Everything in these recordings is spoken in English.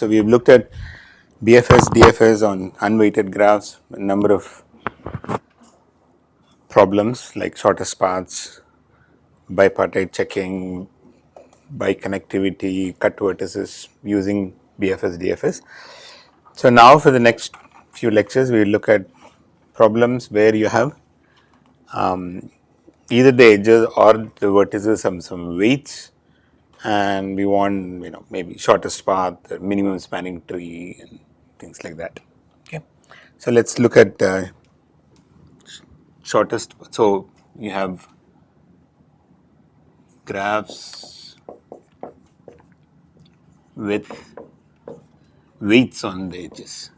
So we have looked at BFS, DFS on unweighted graphs, a number of problems like shortest paths, bipartite checking, biconnectivity, cut vertices using BFS, DFS. So now for the next few lectures, we will look at problems where you have either the edges or the vertices some weights, and we want maybe shortest path, minimum spanning tree, and things like that. Okay, so let's look at shortest. So you have graphs with weights on the edges.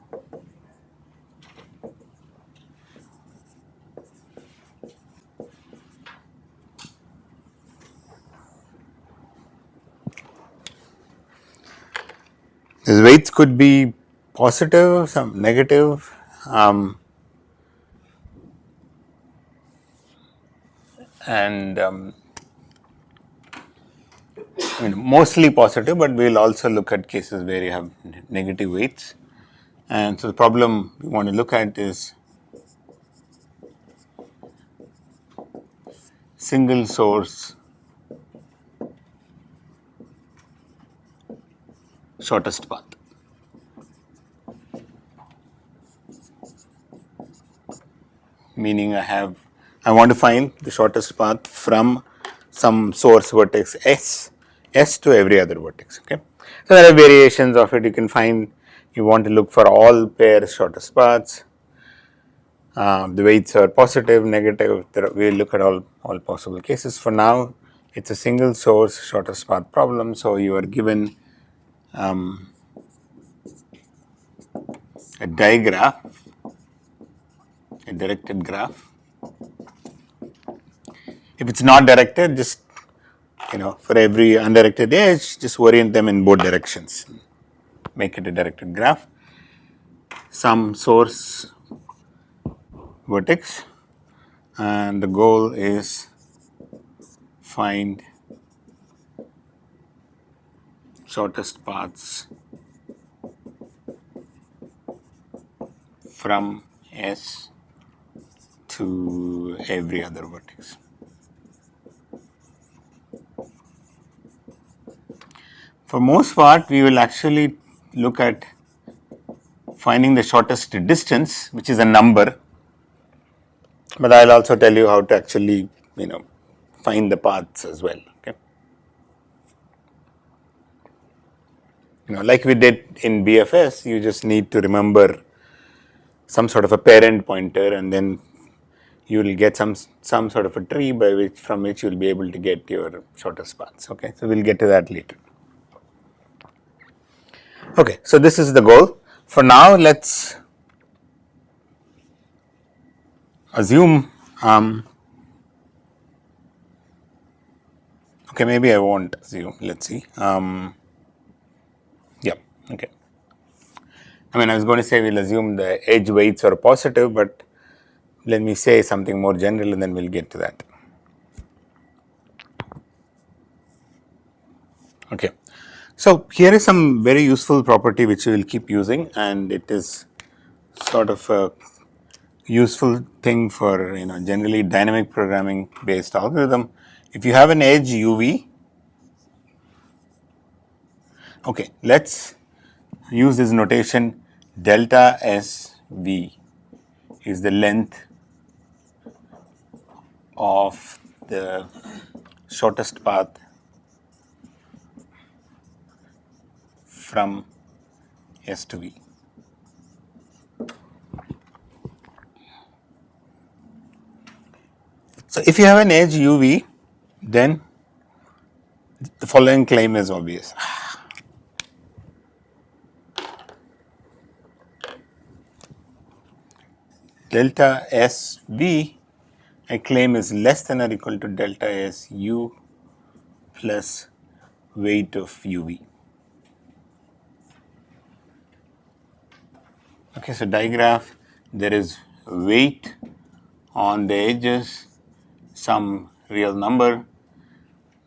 These weights could be positive, some negative, and mostly positive, but we will also look at cases where you have negative weights. And so the problem we want to look at is single source shortest path. Meaning I want to find the shortest path from some source vertex S to every other vertex. Okay, so there are variations of it. You can find, you want to look for all pairs shortest paths. The weights are positive, negative. We will look at all possible cases. For now, it's a single source shortest path problem. So you are given a digraph, a directed graph. If it's not directed, just for every undirected edge, just orient them in both directions. Make it a directed graph. Some source vertex, and the goal is find shortest paths from S to every other vertex. For most part, we will actually look at finding the shortest distance, which is a number, but I'll also tell you how to actually find the paths as well. Okay, like we did in BFS, you just need to remember some sort of a parent pointer, and then you will get some sort of a tree from which you will be able to get your shortest paths. Okay, so we'll get to that later. Okay, so this is the goal. For now, let's assume, okay, maybe I won't assume, let's see. Yeah, okay. I was going to say we'll assume the edge weights are positive, but let me say something more general and then we'll get to that. Okay. So here is some very useful property which we will keep using, and it is sort of a useful thing for generally dynamic programming based algorithm. If you have an edge UV, okay, let's use this notation. Delta SV is the length of the shortest path from S to V. So if you have an edge UV, then the following claim is obvious. Delta SV, I claim, is less than or equal to delta SU plus weight of UV. Okay, so digraph, there is weight on the edges, some real number,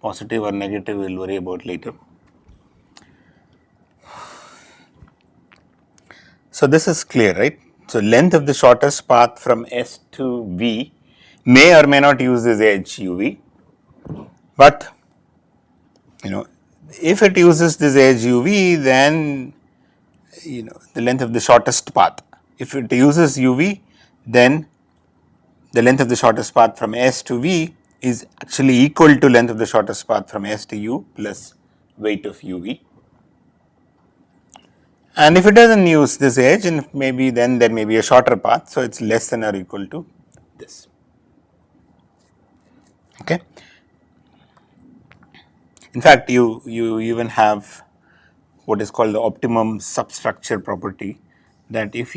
positive or negative we'll worry about later. So this is clear, right? So length of the shortest path from S to V may or may not use this edge UV, but if it uses this edge UV, then the length of the shortest path. If it uses UV, then the length of the shortest path from S to V is actually equal to length of the shortest path from S to U plus weight of UV. And if it doesn't use this edge, and maybe then there may be a shorter path, so it's less than or equal to this. Okay. In fact, you even have what is called the optimum substructure property, that if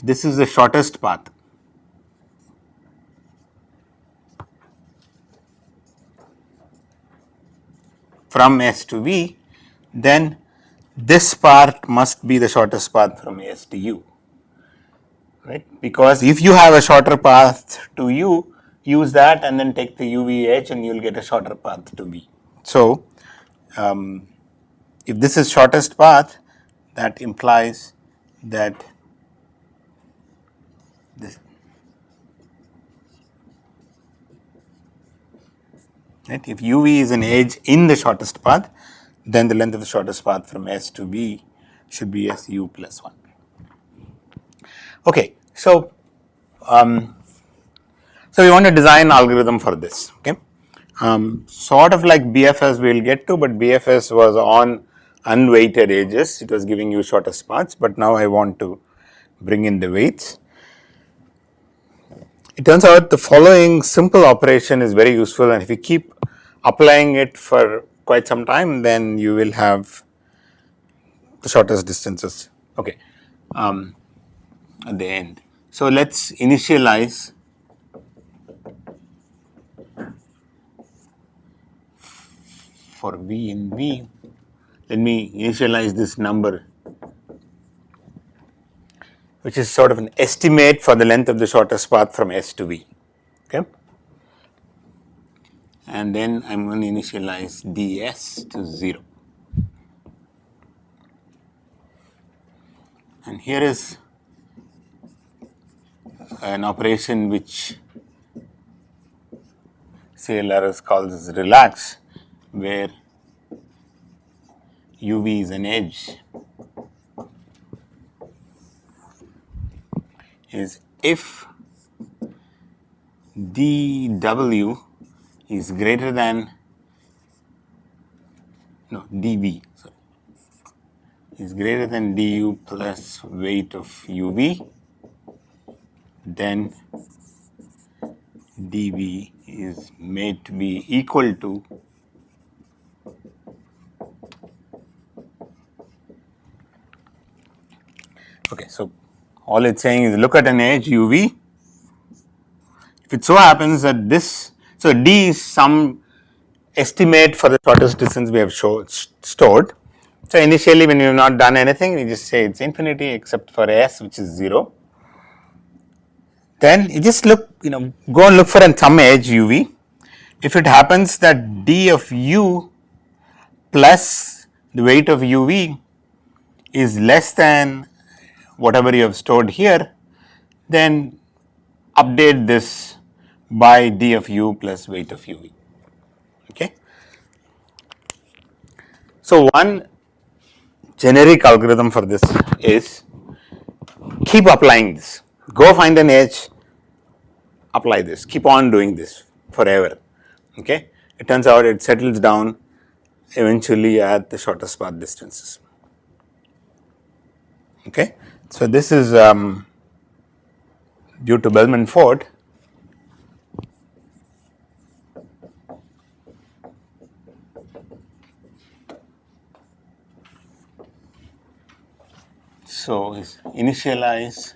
this is the shortest path from S to V, then this part must be the shortest path from S to U, right? Because if you have a shorter path to U, use that and then take the UV edge and you'll get a shorter path to V. So if this is shortest path, that implies that this, right? If UV is an edge in the shortest path, then the length of the shortest path from S to V should be SU plus 1. Okay, so we want to design an algorithm for this. Okay, sort of like BFS we'll get to, but BFS was on unweighted edges. It was giving you shortest paths, but now I want to bring in the weights. It turns out the following simple operation is very useful, and if you keep applying it for quite some time, then you will have the shortest distances. Okay, at the end. So let's initialize for V in V. Let me initialize this number, which is sort of an estimate for the length of the shortest path from S to V. Okay, and then I'm going to initialize ds to 0. And here is an operation which CLRS calls relax, where UV is an edge, is if dW is greater than dV, sorry, is greater than du plus weight of UV, then dV is made to be equal to okay, so all it's saying is look at an edge UV. If it so happens that this, so D is some estimate for the shortest distance we have stored. So initially when you have not done anything, we just say it's infinity except for S, which is 0. Then you just look, go and look for some edge UV. If it happens that D of U plus the weight of UV is less than whatever you have stored here, then update this by D of U plus weight of UV. Okay. So one generic algorithm for this is keep applying this. Go find an edge, apply this, keep on doing this forever. Okay. It turns out it settles down eventually at the shortest path distances. Okay. So this is due to Bellman-Ford. So initialize,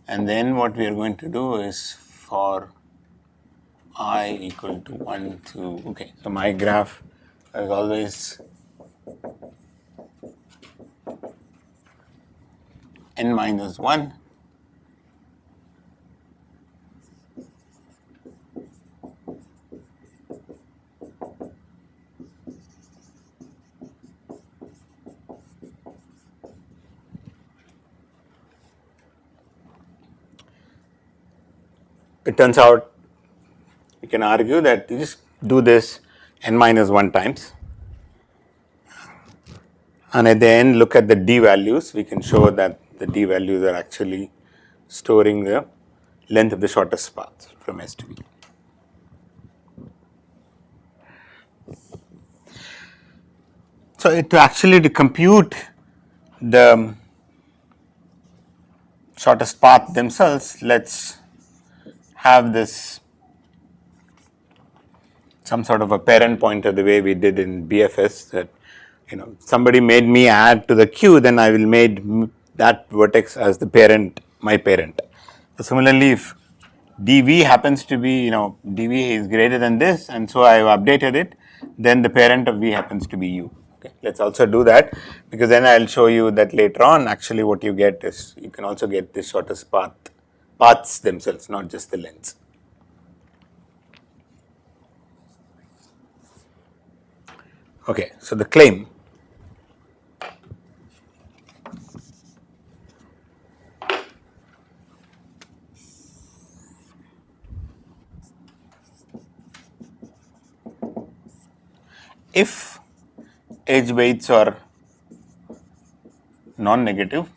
and then what we are going to do is for I equal to 1 to, okay, so my graph is always n minus 1 it turns out you can argue that you just do this n minus 1 times, and at the end look at the d values. We can show that the d values are actually storing the length of the shortest path from S to B. So to compute the shortest path themselves, let's have this some sort of a parent pointer the way we did in BFS, that somebody made me add to the queue, then I will make that vertex as the parent, my parent. So similarly, if dv happens to be, dv is greater than this, and so I have updated it, then the parent of v happens to be u. Okay. Let's also do that, because then I'll show you that later on actually what you get is you can also get the shortest paths themselves, not just the lengths. Okay, so the claim. If edge weights are non-negative,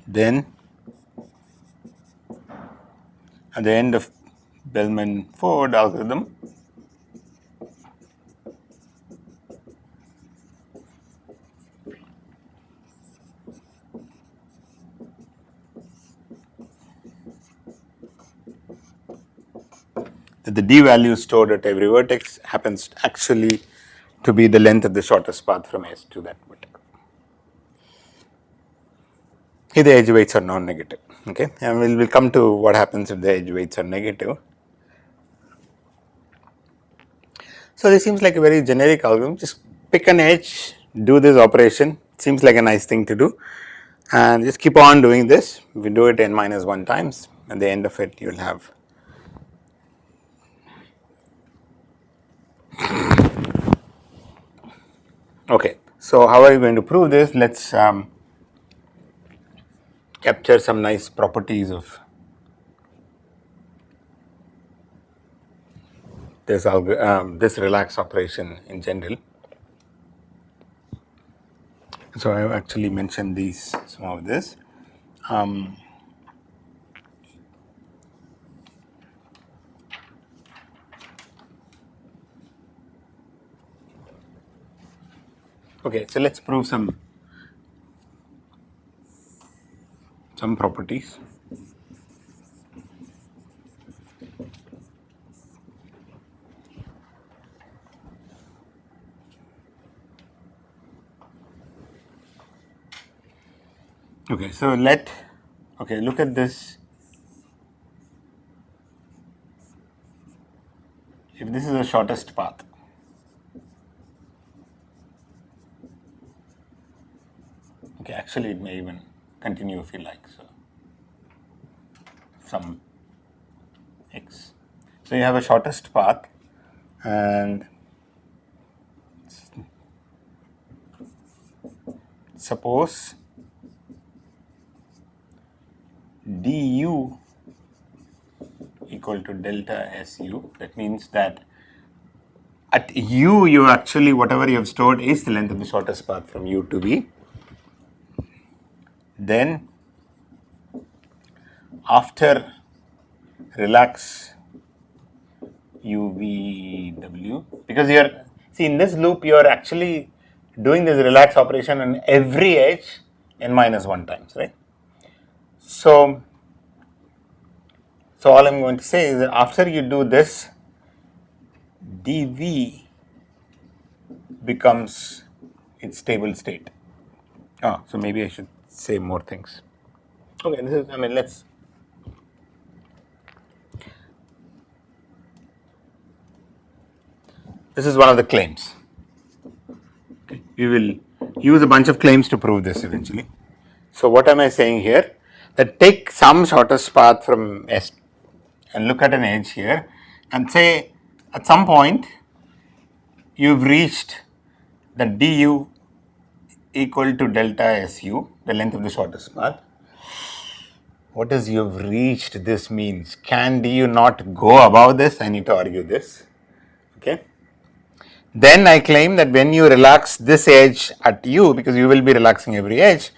then at the end of Bellman-Ford algorithm, that the d value stored at every vertex happens actually to be the length of the shortest path from S to that vertex. Here the edge weights are non-negative. Okay, and we'll come to what happens if the edge weights are negative. So this seems like a very generic algorithm. Just pick an edge, do this operation. Seems like a nice thing to do, and just keep on doing this. We do it n minus 1 times. At the end of it, you'll have okay. So how are you going to prove this? Let's capture some nice properties of this relax operation in general. So I have actually mentioned some of this. Okay, so let's prove some properties. Okay, so look at this. If this is the shortest path, okay, actually it may even continue if you like, so some x. So you have a shortest path, and suppose du equal to delta su. That means that at u, you actually, whatever you have stored is the length of the shortest path from u to v. Then after relax uvw, because in this loop you are actually doing this relax operation on every edge n minus 1 times, right? So all I'm going to say is that after you do this, dv becomes its stable state. So maybe I should say more things. Okay, this is one of the claims. Okay. We will use a bunch of claims to prove this eventually. So what am I saying here? That take some shortest path from S and look at an edge here and say at some point you've reached that du equal to delta SU, the length of the shortest path. What does you've reached this means? Can du not go above this? I need to argue this. Okay. Then I claim that when you relax this edge at u, because you will be relaxing every edge,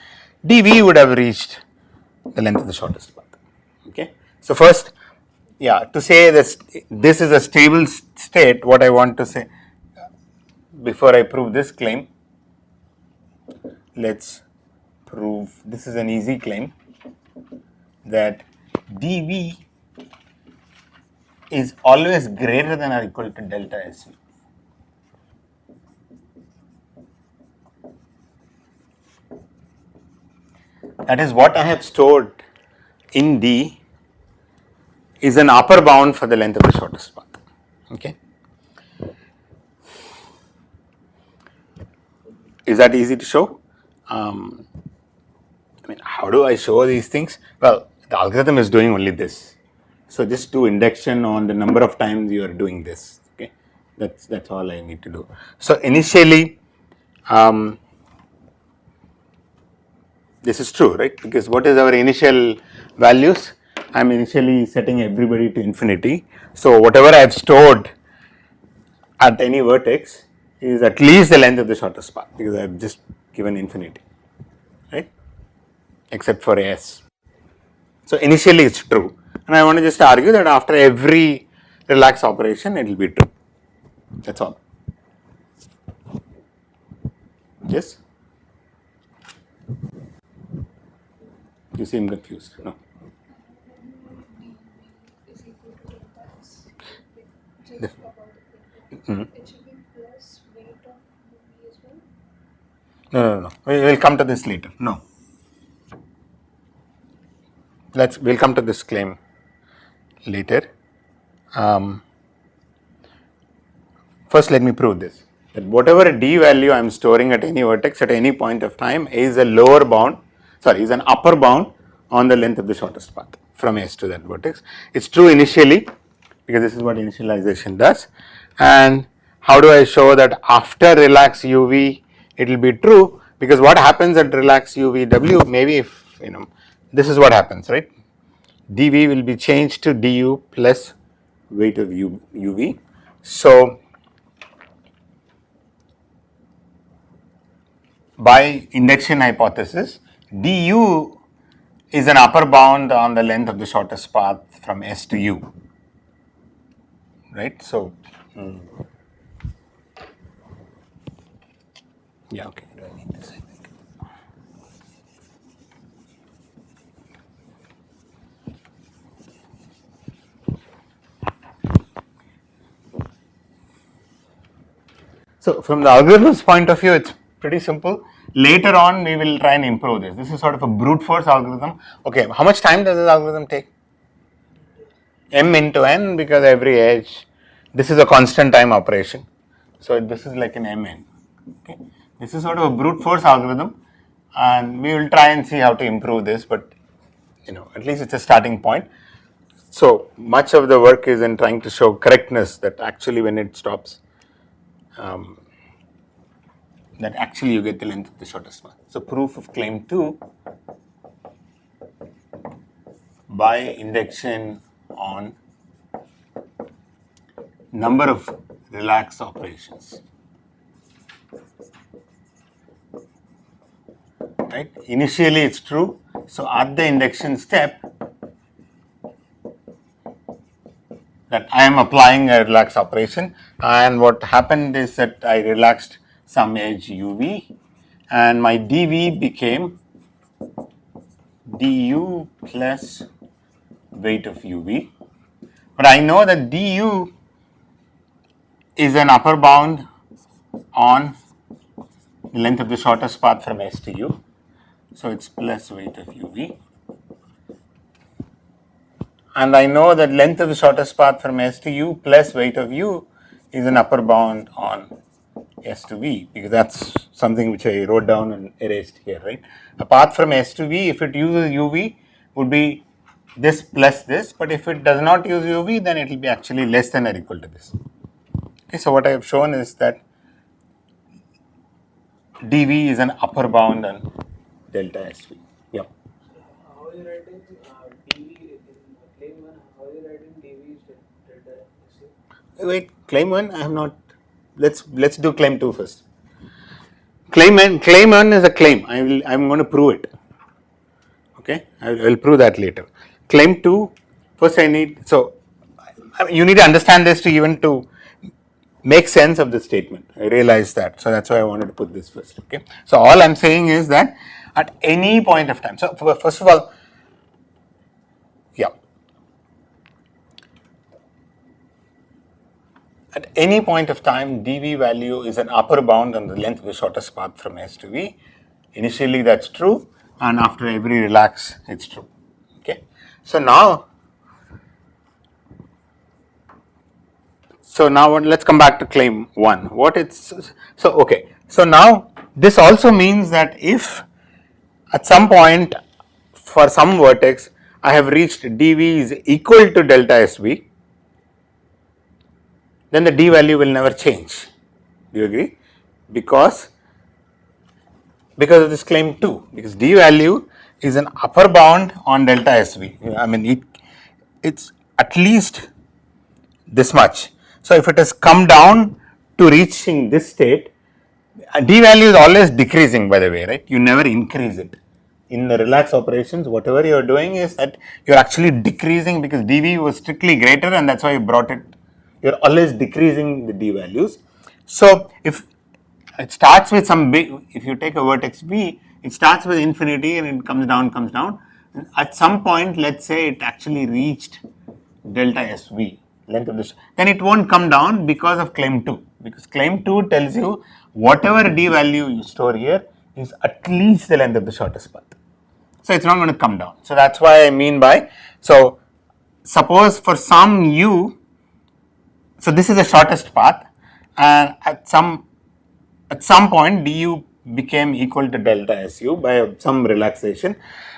dv would have reached the length of the shortest path. Okay. So first, to say that this is a stable state, what I want to say before I prove this claim, let's prove this is an easy claim that dv is always greater than or equal to delta SU. That is what I have stored in D is an upper bound for the length of the shortest path. Okay. Is that easy to show? I mean, how do I show these things? Well, the algorithm is doing only this. So just do induction on the number of times you are doing this. Okay, that's all I need to do. So initially, this is true, right? Because what is our initial values? I'm initially setting everybody to infinity. So whatever I have stored at any vertex is at least the length of the shortest path because I have just given infinity, right? Except for S. So initially it's true, and I want to just argue that after every relax operation it will be true. That's all. Yes? You seem confused. No. No. We will come to this later. No. We'll come to this claim later. First, let me prove this. That whatever d value I am storing at any vertex at any point of time is a lower bound, is an upper bound on the length of the shortest path from S to that vertex. It's true initially because this is what initialization does. And how do I show that after relax UV it will be true? Because what happens at relax UVW, maybe if this is what happens, right? dV will be changed to du plus weight of UV. So by induction hypothesis, du is an upper bound on the length of the shortest path from S to U, right? So, yeah, okay. Do I need this? I think. So, from the algorithm's point of view, it's pretty simple. Later on, we will try and improve this. This is sort of a brute force algorithm. Okay, how much time does this algorithm take? M into n, because every edge, this is a constant time operation. So, this is like an mn. Okay. This is sort of a brute force algorithm, and we will try and see how to improve this, but at least it's a starting point. So, much of the work is in trying to show correctness that actually when it stops, that actually you get the length of the shortest path. So, proof of claim 2 by induction on number of relax operations. Right? Initially it's true. So, at the induction step, that I am applying a relax operation, and what happened is that I relaxed some edge UV and my dV became du plus weight of UV. But I know that du is an upper bound on the length of the shortest path from S to U. So, it's plus weight of UV. And I know that length of the shortest path from S to U plus weight of U is an upper bound on S to V, because that's something which I wrote down and erased here, right? A path from S to V, if it uses UV, would be this plus this, but if it does not use UV, then it will be actually less than or equal to this. Okay, so what I have shown is that dv is an upper bound on delta SV. Yeah. How are you writing dv in claim 1? How are you writing dv is delta SV? Wait, claim 1 I have not. Let's do claim 2 first. Claim 1 is a claim. I'm going to prove it. Okay, I will prove that later. Claim 2, first I need, so you need to understand this to even to make sense of the statement. I realize that, so that's why I wanted to put this first. Okay, so all I'm saying is that at any point of time, so first of all, yeah, at any point of time, dv value is an upper bound on the length of the shortest path from S to V. Initially that's true, and after every relax it's true. Okay, so now let's come back to claim 1. What it's, so okay, so now this also means that if at some point for some vertex I have reached dv is equal to delta SV, then the d value will never change. Do you agree? Because of this claim 2, because d value is an upper bound on delta SV. I mean it's at least this much. So if it has come down to reaching this state, d value is always decreasing, by the way, right? You never increase it. In the relax operations, whatever you are doing is that you are actually decreasing, because dv was strictly greater and that's why you brought it. You are always decreasing the d values. So if it starts with some big, if you take a vertex B, it starts with infinity and it comes down. At some point, let's say it actually reached delta SV, length of this, then it won't come down because of claim 2. Because claim 2 tells you whatever d value you store here is at least the length of the shortest path. So it's not going to come down. So that's why I mean by, so suppose for some u, so this is the shortest path, and at some point du became equal to delta SU by some relaxation,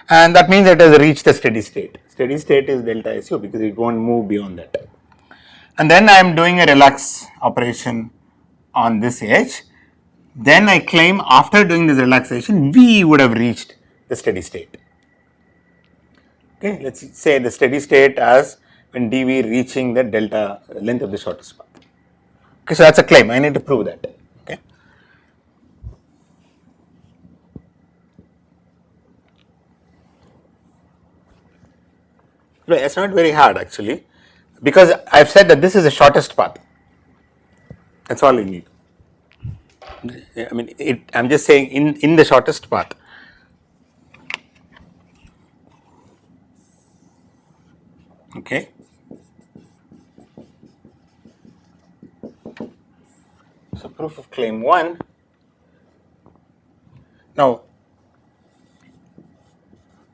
and that means it has reached a steady state. Steady state is delta SU because it won't move beyond that. And then I am doing a relax operation on this edge. Then I claim after doing this relaxation, V would have reached the steady state. Okay, let's say the steady state as when dV reaching the delta length of the shortest path. Okay, so that's a claim. I need to prove that. Okay. No, it's not very hard actually, because I've said that this is the shortest path. That's all you need. I mean, I'm just saying in the shortest path. Okay. So proof of claim 1. Now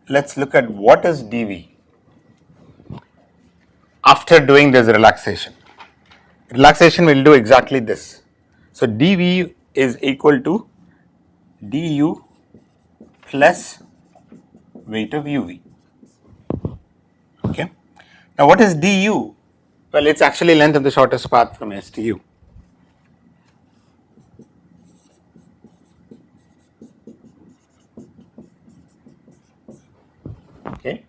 let's look at what is dV after doing this relaxation. Relaxation will do exactly this. So dV is equal to du plus weight of uv. Okay. Now what is du? Well, it's actually length of the shortest path from S to U. Okay.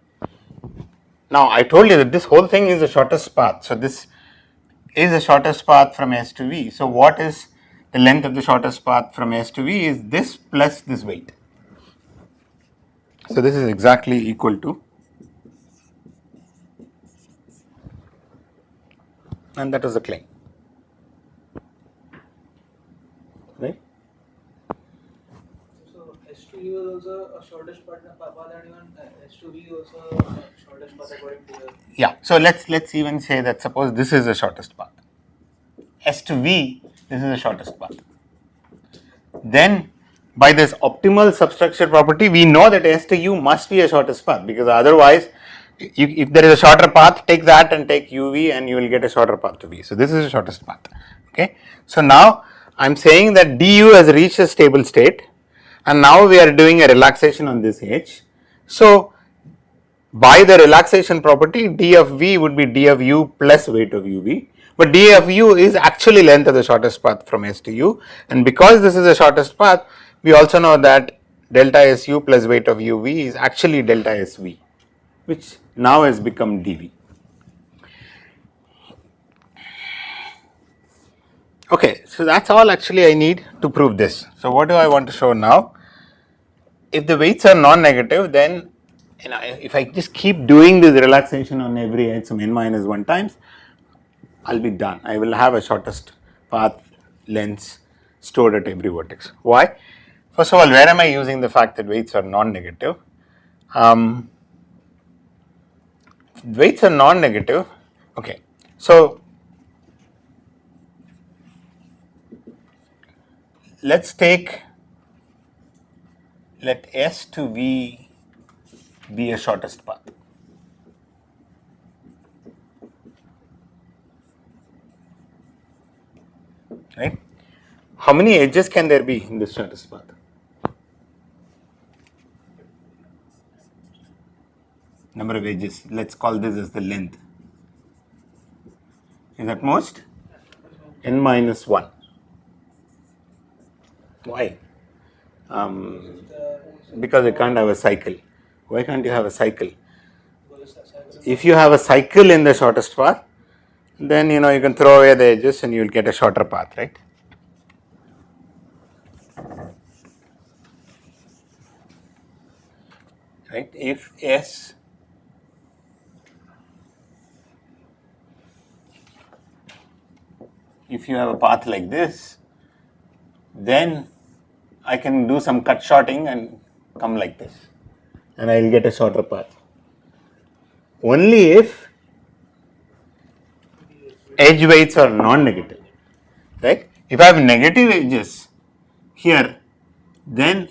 Now I told you that this whole thing is the shortest path. So this is the shortest path from S to V. So what is the length of the shortest path from S to V is this plus this weight. So this is exactly equal to, and that was the claim. Right? So S2U is also a shortest path and even S2V also a shortest path according to your. Yeah. So let's even say that suppose this is the shortest path. S to V, this is the shortest path. Then by this optimal substructure property, we know that S to U must be a shortest path, because otherwise, if there is a shorter path, take that and take UV and you will get a shorter path to V. So this is the shortest path. Okay. So now I'm saying that du has reached a stable state, and now we are doing a relaxation on this edge. So by the relaxation property, d of V would be d of U plus weight of UV. But d of U is actually length of the shortest path from S to U, and because this is the shortest path, We also know that delta SU plus weight of UV is actually delta SV, which now has become dV. Okay, so that's all actually I need to prove this. So what do I want to show now? If the weights are non-negative, then if I just keep doing this relaxation on every edge some n minus 1 times, I'll be done. I will have a shortest path lengths stored at every vertex. Why? First of all, where am I using the fact that weights are non-negative? Weights are non-negative. Okay, so let's take, let S to V be a shortest path. Right? How many edges can there be in this shortest path? Number of edges. Let's call this as the length. Is at most n minus 1. Why? Because you can't have a cycle. Why can't you have a cycle? If you have a cycle in the shortest path, then you can throw away the edges and you will get a shorter path, right? Right? If S if you have a path like this, then I can do some cut shorting and come like this, and I will get a shorter path. Only if edge weights are non-negative, right? If I have negative edges here, then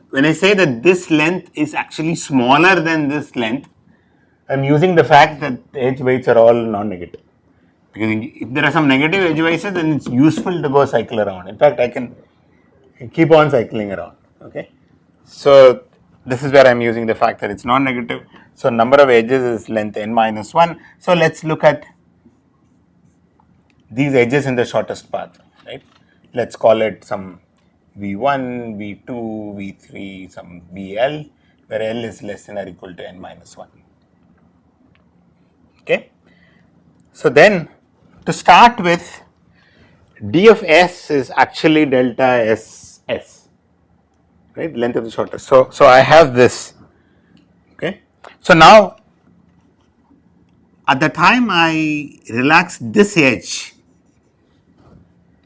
when I say that this length is actually smaller than this length, I'm using the fact that the edge weights are all non-negative. Because if there are some negative edge weights, then it's useful to go cycle around. In fact, I can keep on cycling around. Okay, so this is where I'm using the fact that it's non-negative. So number of edges is length n minus 1. So let's look at these edges in the shortest path, right? Let's call it some V1, V2, V3, some VL, where L is less than or equal to n minus 1. Okay. So then, to start with, d of S is actually delta SS, right? Length of the shortest. So I have this. Okay. So now, at the time I relax this edge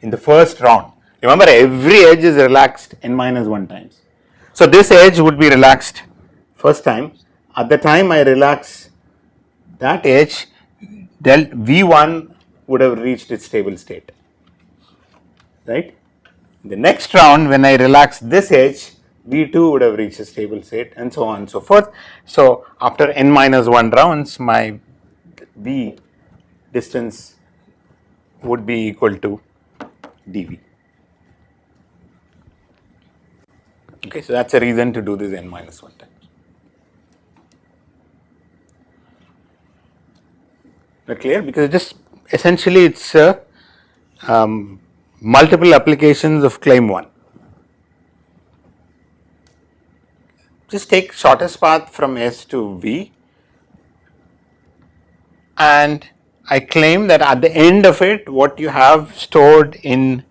in the first round, remember every edge is relaxed n minus 1 times. So this edge would be relaxed first time. At the time I relax that edge, del V1 would have reached its stable state, right? The next round, when I relax this edge, V2 would have reached a stable state, and so on and so forth. So after n minus 1 rounds, my V distance would be equal to dV. Okay, so that's a reason to do this n minus 1 times. That clear? Because it just essentially it's multiple applications of claim 1. Just take shortest path from S to V, and I claim that at the end of it, what you have stored in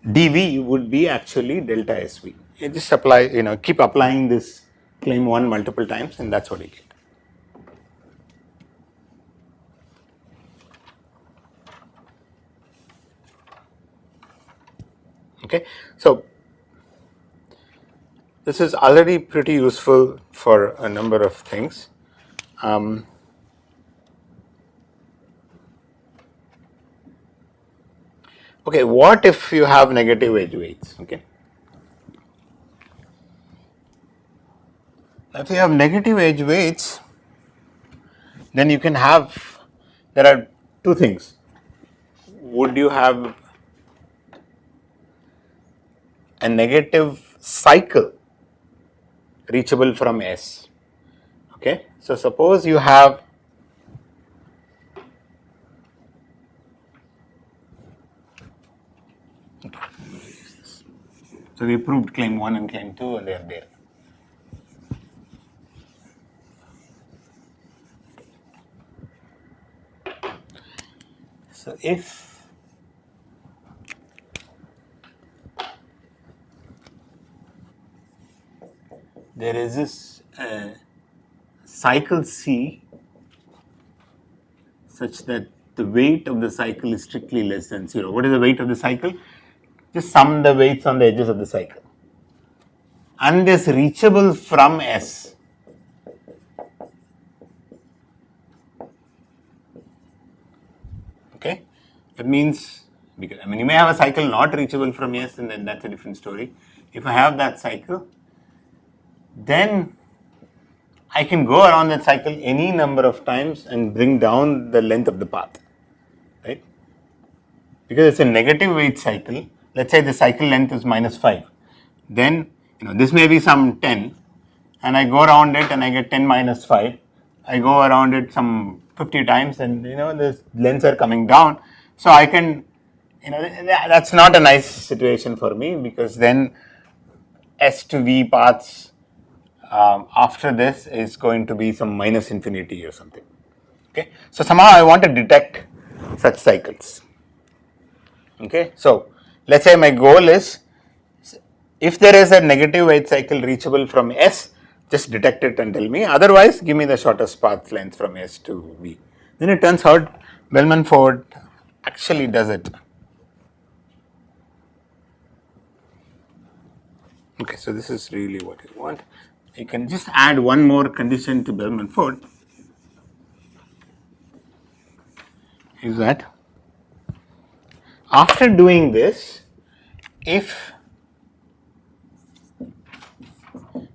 dV would be actually delta SV. You just apply, keep applying this claim 1 multiple times, and that's what you get. Okay, so this is already pretty useful for a number of things. Okay, what if you have negative edge weights? Okay, if you have negative edge weights, then you can have, there are two things. Would you have a negative cycle reachable from S? Okay, so suppose you have So we proved claim 1 and claim 2 and they are there. So if there is this cycle C such that the weight of the cycle is strictly less than 0. What is the weight of the cycle? Just sum the weights on the edges of the cycle. And is reachable from S. Okay, that means, because you may have a cycle not reachable from S, and then that's a different story. If I have that cycle, then I can go around that cycle any number of times and bring down the length of the path, right? Because it's a negative weight cycle. Let's say the cycle length is -5. Then this may be some 10, and I go around it and I get 10 minus 5. I go around it some 50 times, and the lengths are coming down. So I can, that's not a nice situation for me, because then S to V paths after this is going to be some minus infinity or something. Okay, so somehow I want to detect such cycles. Okay, so let's say my goal is, if there is a negative weight cycle reachable from S, just detect it and tell me. Otherwise, give me the shortest path length from S to V. Then it turns out Bellman-Ford actually does it. Okay, so this is really what you want. You can just add one more condition to Bellman-Ford, is that after doing this, if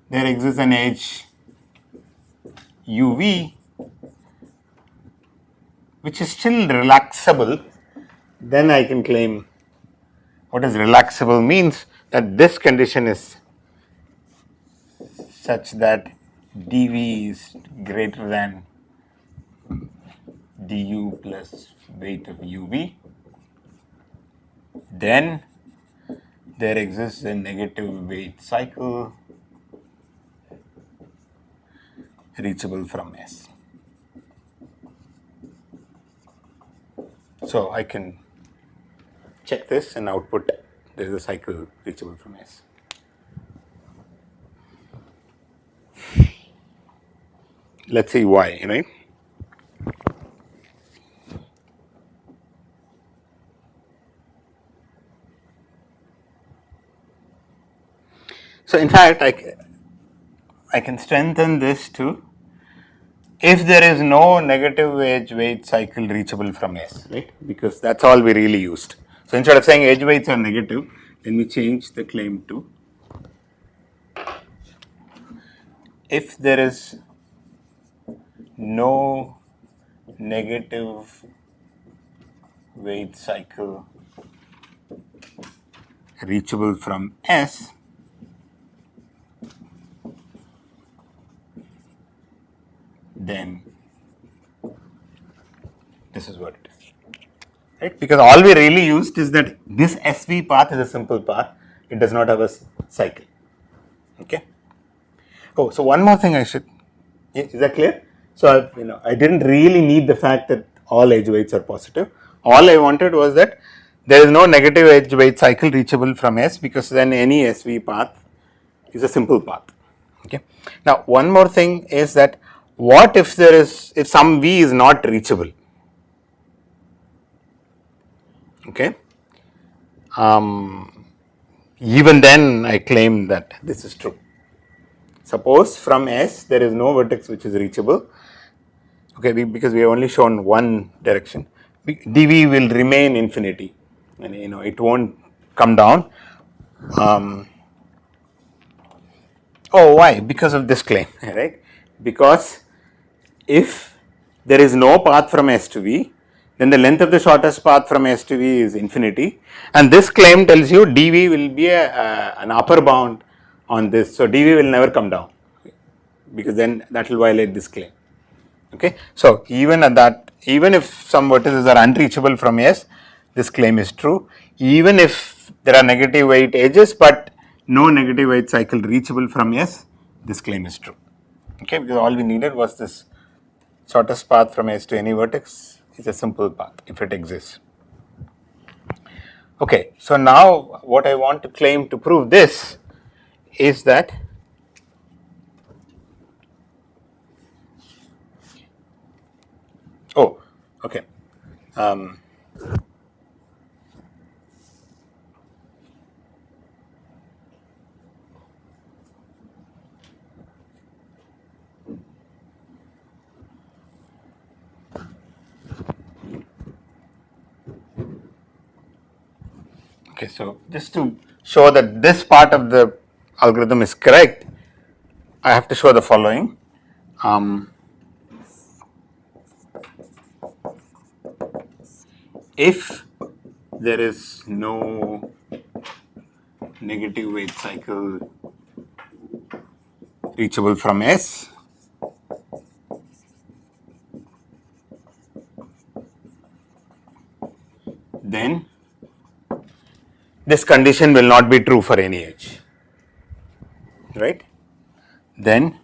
there exists an edge UV which is still relaxable, then I can claim, what is relaxable means that this condition is such that dV is greater than du plus weight of uv, then there exists a negative weight cycle reachable from S. So I can check this and output there is a cycle reachable from S. Let's see why, right? So in fact, I can strengthen this to, if there is no negative edge weight cycle reachable from S, right? Because that's all we really used. So instead of saying edge weights are negative, then we change the claim to, if there is no negative weight cycle reachable from S, then this is what it is, right? Because all we really used is that this SV path is a simple path, it does not have a cycle. Okay. Oh, so one more thing I should, is that clear? So I didn't really need the fact that all edge weights are positive. All I wanted was that there is no negative edge weight cycle reachable from S, because then any SV path is a simple path. Okay. Now one more thing is that, what if there is, if some V is not reachable? Okay. Even then I claim that this is true. Suppose from S there is no vertex which is reachable. Okay, because we have only shown one direction, dV will remain infinity, and it won't come down. Oh, why? Because of this claim, right? Because if there is no path from S to V, then the length of the shortest path from S to V is infinity, and this claim tells you dV will be an upper bound on this, so dV will never come down, because then that will violate this claim. Okay, so even at that, even if some vertices are unreachable from S, this claim is true. Even if there are negative weight edges, but no negative weight cycle reachable from S, this claim is true. Okay, because all we needed was this shortest path from S to any vertex is a simple path if it exists. Okay, so now what I want to claim to prove this is that okay. Okay, so just to show that this part of the algorithm is correct, I have to show the following. If there is no negative weight cycle reachable from S, then this condition will not be true for any edge, right? Then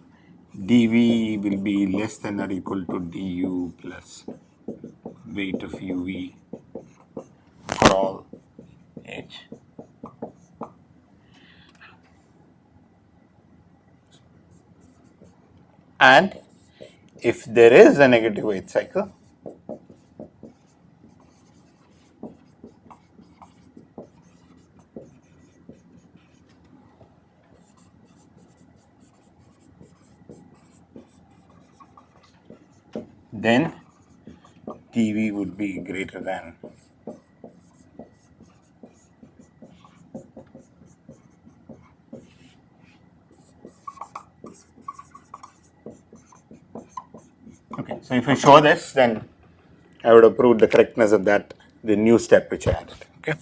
dV will be less than or equal to du plus weight of uv for all edge. And if there is a negative weight cycle, then dV would be greater than okay. So if I show this, then I would have proved the correctness of that, the new step which I added. Okay.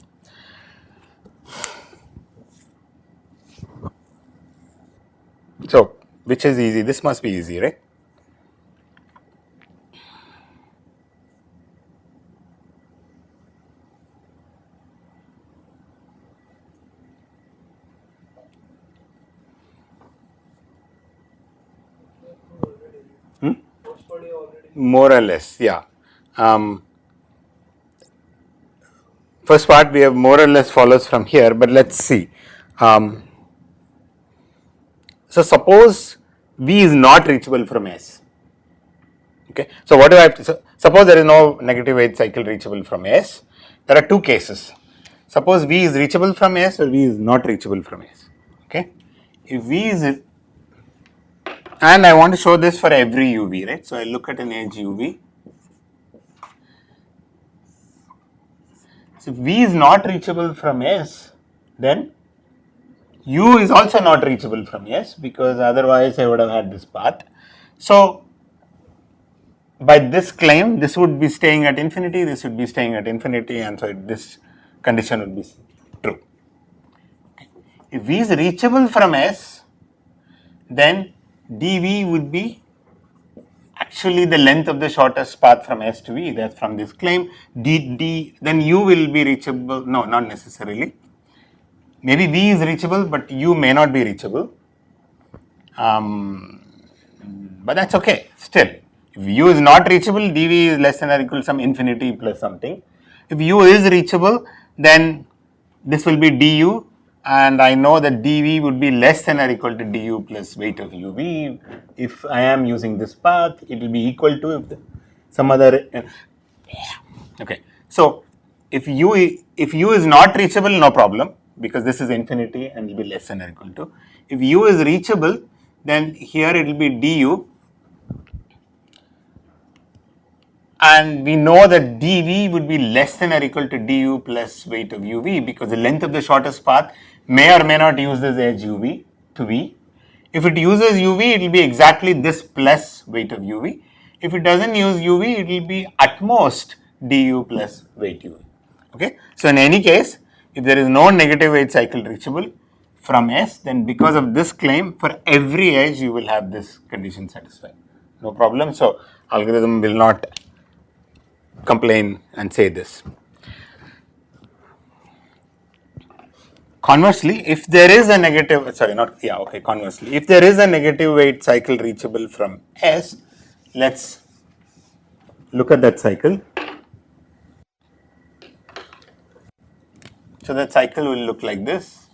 So which is easy? This must be easy, right? More or less, yeah. First part we have more or less follows from here, but let's see. So suppose V is not reachable from S. Okay, so what do I have to, suppose there is no negative weight cycle reachable from S. There are two cases. Suppose V is reachable from S or V is not reachable from S. Okay, if V is, and I want to show this for every UV, right? So I look at an edge UV. So if V is not reachable from S, then U is also not reachable from S, because otherwise I would have had this path. So by this claim, this would be staying at infinity, this would be staying at infinity, and so this condition would be true. If V is reachable from S, then dV would be actually the length of the shortest path from S to V. That's from this claim. Then U will be reachable. No, not necessarily. Maybe V is reachable, but U may not be reachable. But that's okay. Still, if U is not reachable, dV is less than or equal to some infinity plus something. If U is reachable, then this will be du, and I know that dV would be less than or equal to du plus weight of uv. If I am using this path, it will be equal to some other. Okay, so if u is not reachable, no problem, because this is infinity and will be less than or equal to. If u is reachable, then here it will be du, and we know that dV would be less than or equal to du plus weight of uv, because the length of the shortest path may or may not use this edge uv to v. If it uses uv, it will be exactly this plus weight of uv. If it doesn't use uv, it will be at most du plus weight uv. Okay, so in any case, if there is no negative weight cycle reachable from S, then because of this claim, for every edge you will have this condition satisfied. No problem. So algorithm will not complain and say this. Conversely, if there is a negative, sorry, not, yeah, okay, conversely, if there is a negative weight cycle reachable from S, let's look at that cycle. So that cycle will look like this.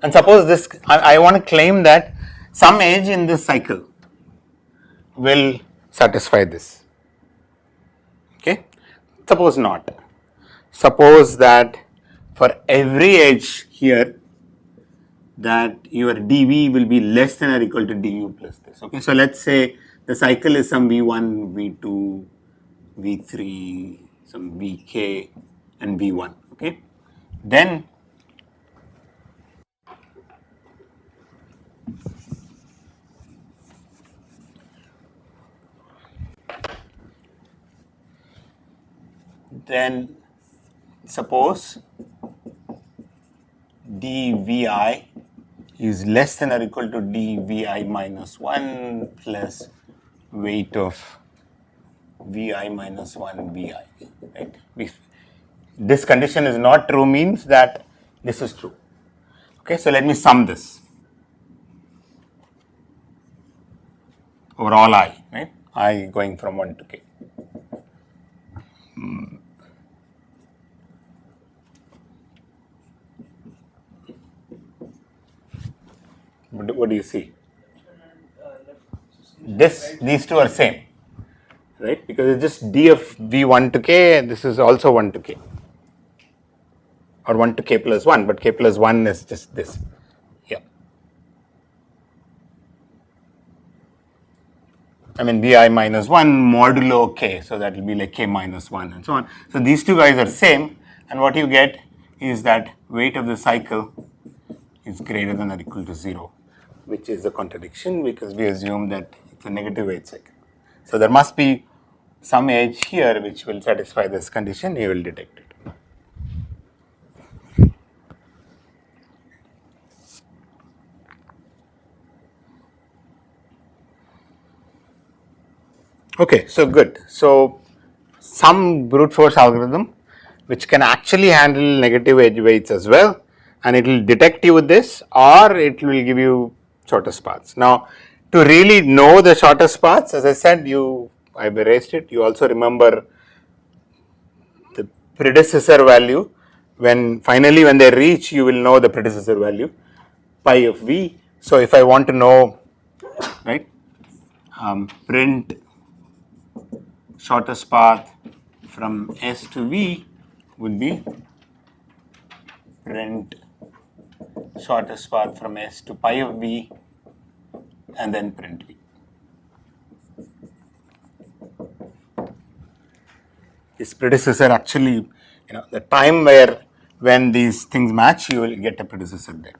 And suppose this, I want to claim that some edge in this cycle will satisfy this. Okay, suppose not. Suppose that for every edge here, that your dV will be less than or equal to du plus this. Okay, so let's say the cycle is some v1, v2, v3, some vk, and v1. Okay, then suppose dvi is less than or equal to dvi minus 1 plus weight of vi minus 1 vi, right? If this condition is not true means that this is true. Okay, so let me sum this over all I, right? I going from 1 to k. What do you see? These two are same, right? Because it's just d of v1 to k, and this is also 1 to k, or 1 to k plus 1, but k plus 1 is just this. Yeah. I mean vi minus 1 modulo k, so that will be like k minus 1 and so on. So these two guys are same, and what you get is that weight of the cycle is greater than or equal to 0, which is a contradiction because we assume that it's a negative weight cycle. So there must be some edge here which will satisfy this condition, you will detect it. Okay, so good. So some brute force algorithm which can actually handle negative edge weights as well, and it will detect you with this, or it will give you shortest paths. Now, to really know the shortest paths, as I said, I've erased it. You also remember the predecessor value. When finally when they reach, you will know the predecessor value, pi of v. So if I want to know, right, print shortest path from S to V would be print shortest path from S to pi of V and then print V. This predecessor actually, the time when these things match, you will get a predecessor there.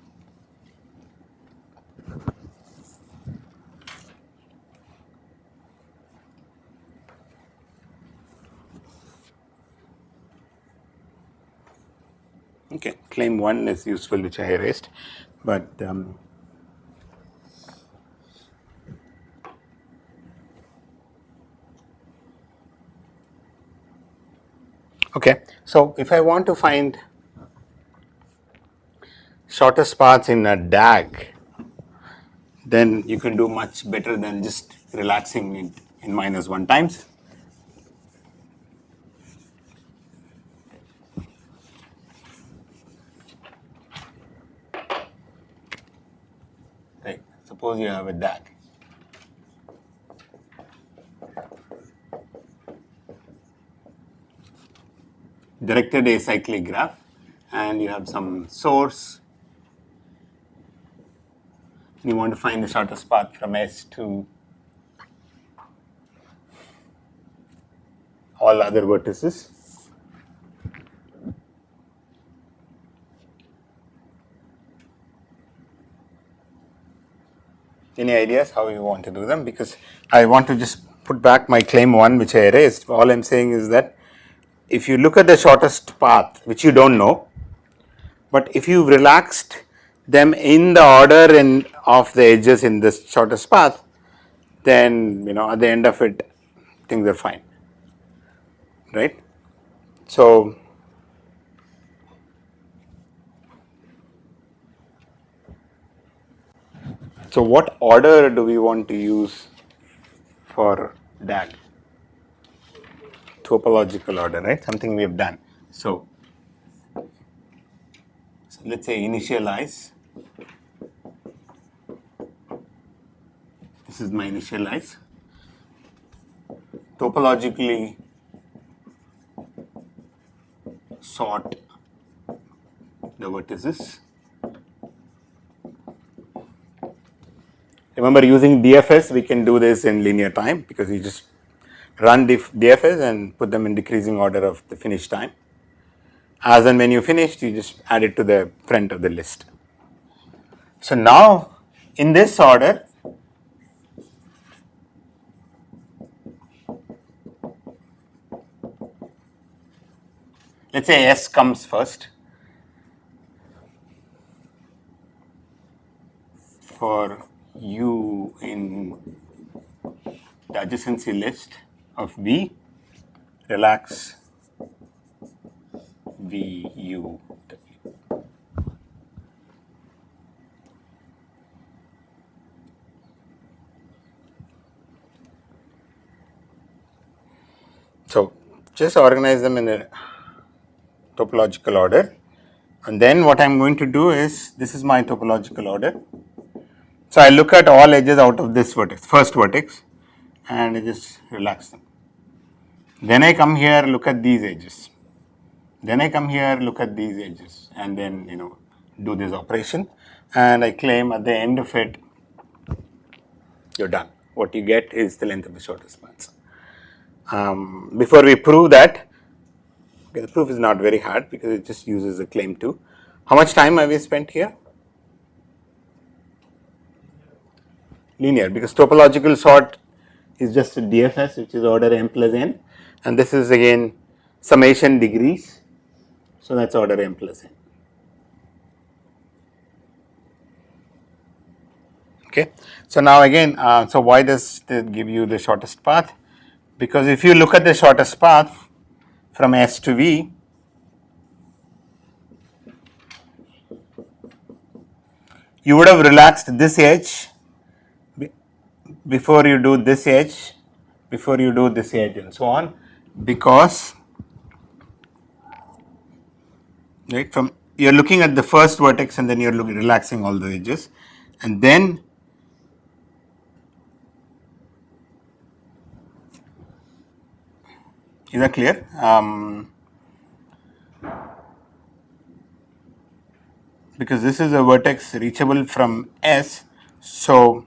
Okay, claim 1 is useful, which I erased, but okay, so if I want to find shortest paths in a DAG, then you can do much better than just relaxing it in minus 1 times. Right, suppose you have a DAG. Directed acyclic graph, and you have some source. You want to find the shortest path from S to all other vertices. Any ideas how you want to do them? Because I want to just put back my claim 1, which I erased. All I'm saying is that if you look at the shortest path, which you don't know, but if you've relaxed them in the order of the edges in this shortest path, then at the end of it things are fine, right? So what order do we want to use for that? Topological order, right? Something we have done. So let's say initialize. This is my initialize. Topologically sort the vertices. Remember, using DFS, we can do this in linear time because you just run DFS and put them in decreasing order of the finish time. As and when you finished, you just add it to the front of the list. So now, in this order, let's say S comes first for U in the adjacency list of V, relax V U W. So just organize them in a topological order, and then what I'm going to do is, this is my topological order. So I look at all edges out of this vertex, first vertex, and I just relax them. Then I come here, look at these edges. Then I come here, look at these edges, and then do this operation, and I claim at the end of it, you're done. What you get is the length of the shortest paths. Before we prove that, okay, the proof is not very hard because it just uses the claim to. How much time have we spent here? Linear, because topological sort is just a DFS, which is order m plus n, and this is again summation degrees, so that's order m plus n. Okay, so now again, so why does it give you the shortest path? Because if you look at the shortest path from S to V, you would have relaxed this edge before you do this edge, before you do this edge, and so on, because right from you're looking at the first vertex and then you're relaxing all the edges, and then is that clear? Because this is a vertex reachable from S, so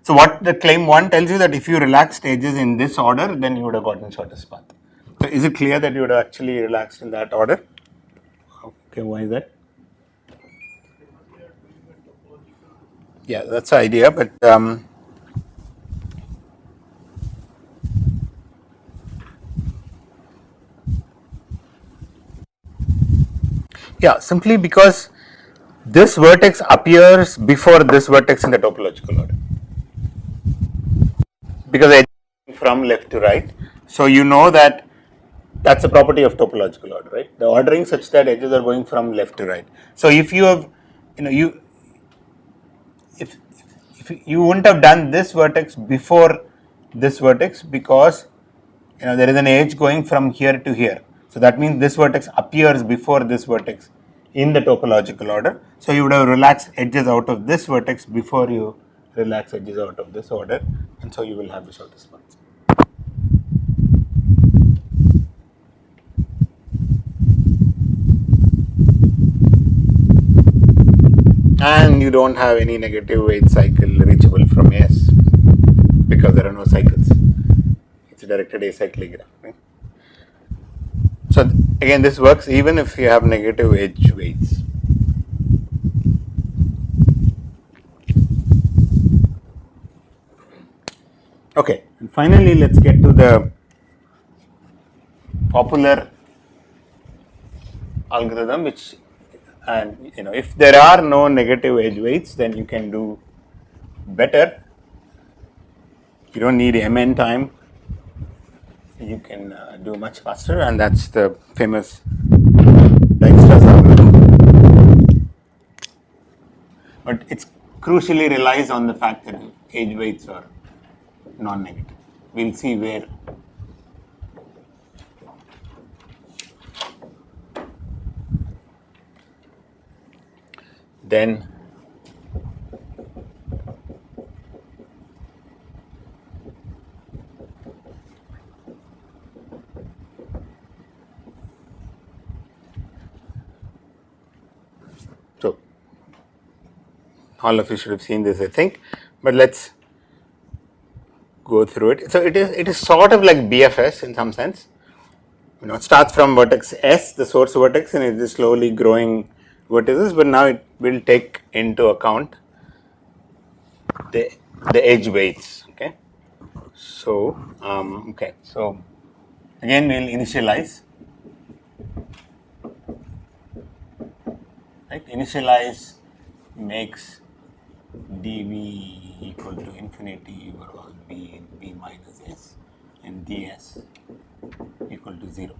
what the claim 1 tells you, that if you relaxed edges in this order, then you would have gotten shortest path. So is it clear that you would have actually relaxed in that order? Okay, why is that? Yeah, that's the idea, but yeah, simply because this vertex appears before this vertex in the topological order, because edge from left to right. So you know that that's a property of topological order, right? The ordering such that edges are going from left to right. So if you have, if you wouldn't have done this vertex before this vertex, because there is an edge going from here to here. So that means this vertex appears before this vertex in the topological order. So you would have relaxed edges out of this vertex before you relax edges out of this order, and so you will have the shortest path. And you don't have any negative weight cycle reachable from S because there are no cycles. It's a directed acyclic graph. Right? So again, this works even if you have negative edge weights. Okay, And finally, let's get to the popular algorithm, which, and if there are no negative edge weights, then you can do better. You don't need mn time. You can do much faster, and that's the famous Dijkstra's algorithm. But it's crucially relies on the fact that edge weights are non-negative. We'll see where. Then so all of you should have seen this, I think, but let's go through it. So it is sort of like BFS in some sense. It starts from vertex S, the source vertex, and it is slowly growing vertices, but now it will take into account the edge weights. Okay, so so again we'll initialize. Right, initialize makes dv equal to infinity over all b in b minus s, and ds equal to 0.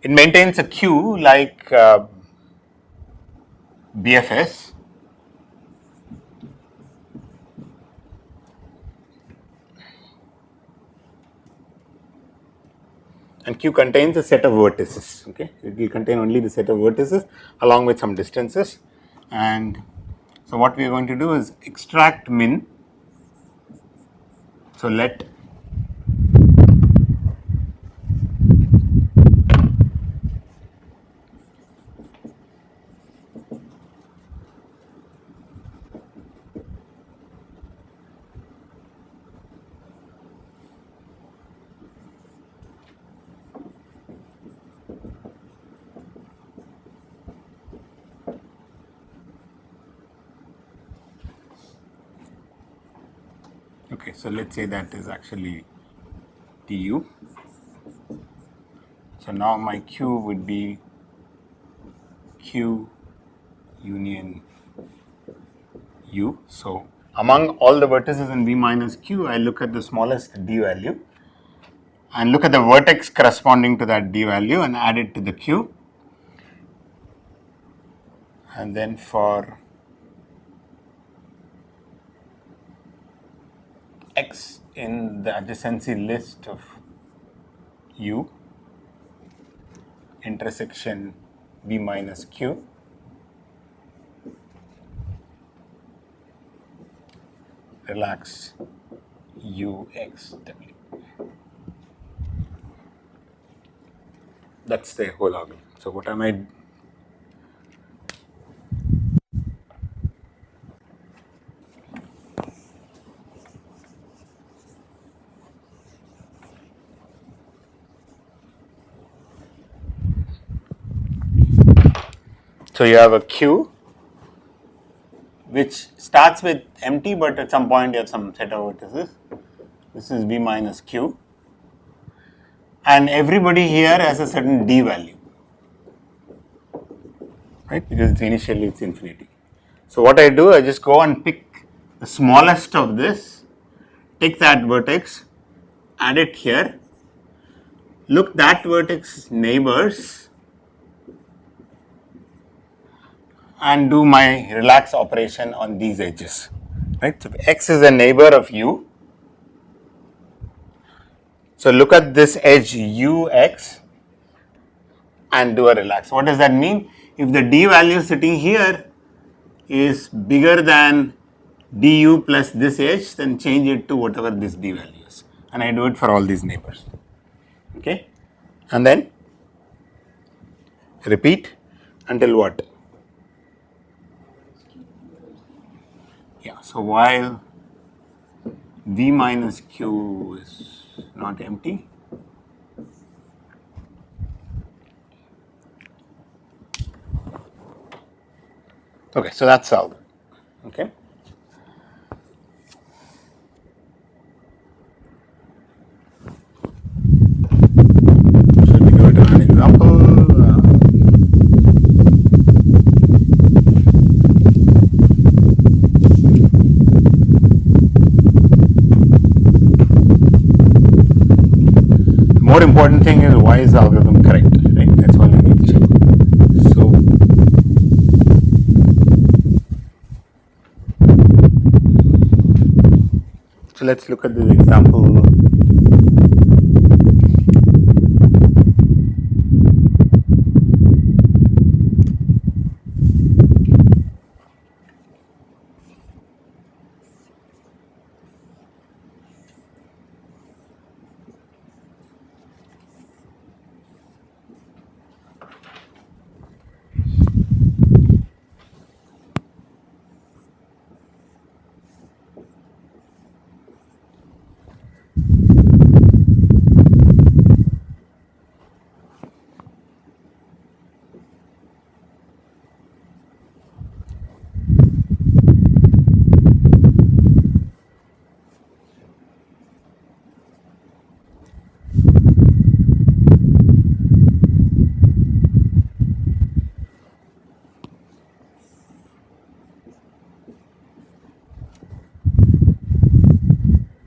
It maintains a Q like BFS, and Q contains a set of vertices. Okay, it will contain only the set of vertices along with some distances. And so what we are going to do is extract min. So let okay, so let's say that is actually du. So now my Q would be Q union U. So among all the vertices in V minus Q, I look at the smallest d value and look at the vertex corresponding to that d value and add it to the Q. And then for x in the adjacency list of U intersection V minus Q, relax UXW. That's the whole argument. So what am I? So you have a Q which starts with empty, but at some point you have some set of vertices. This is V minus Q. And everybody here has a certain d value, right? Because initially it's infinity. So what I do, I just go and pick the smallest of this, take that vertex, add it here, look that vertex neighbors, and do my relax operation on these edges, right? So x is a neighbor of u. So look at this edge ux and do a relax. What does that mean? If the d value sitting here is bigger than du plus this edge, then change it to whatever this d value is. And I do it for all these neighbors. Okay? And then repeat until what? Yeah, so while v minus q is not empty, okay, so that's solved. Okay. important thing is why is the algorithm correct, right? That's all you need to check. So let's look at this example.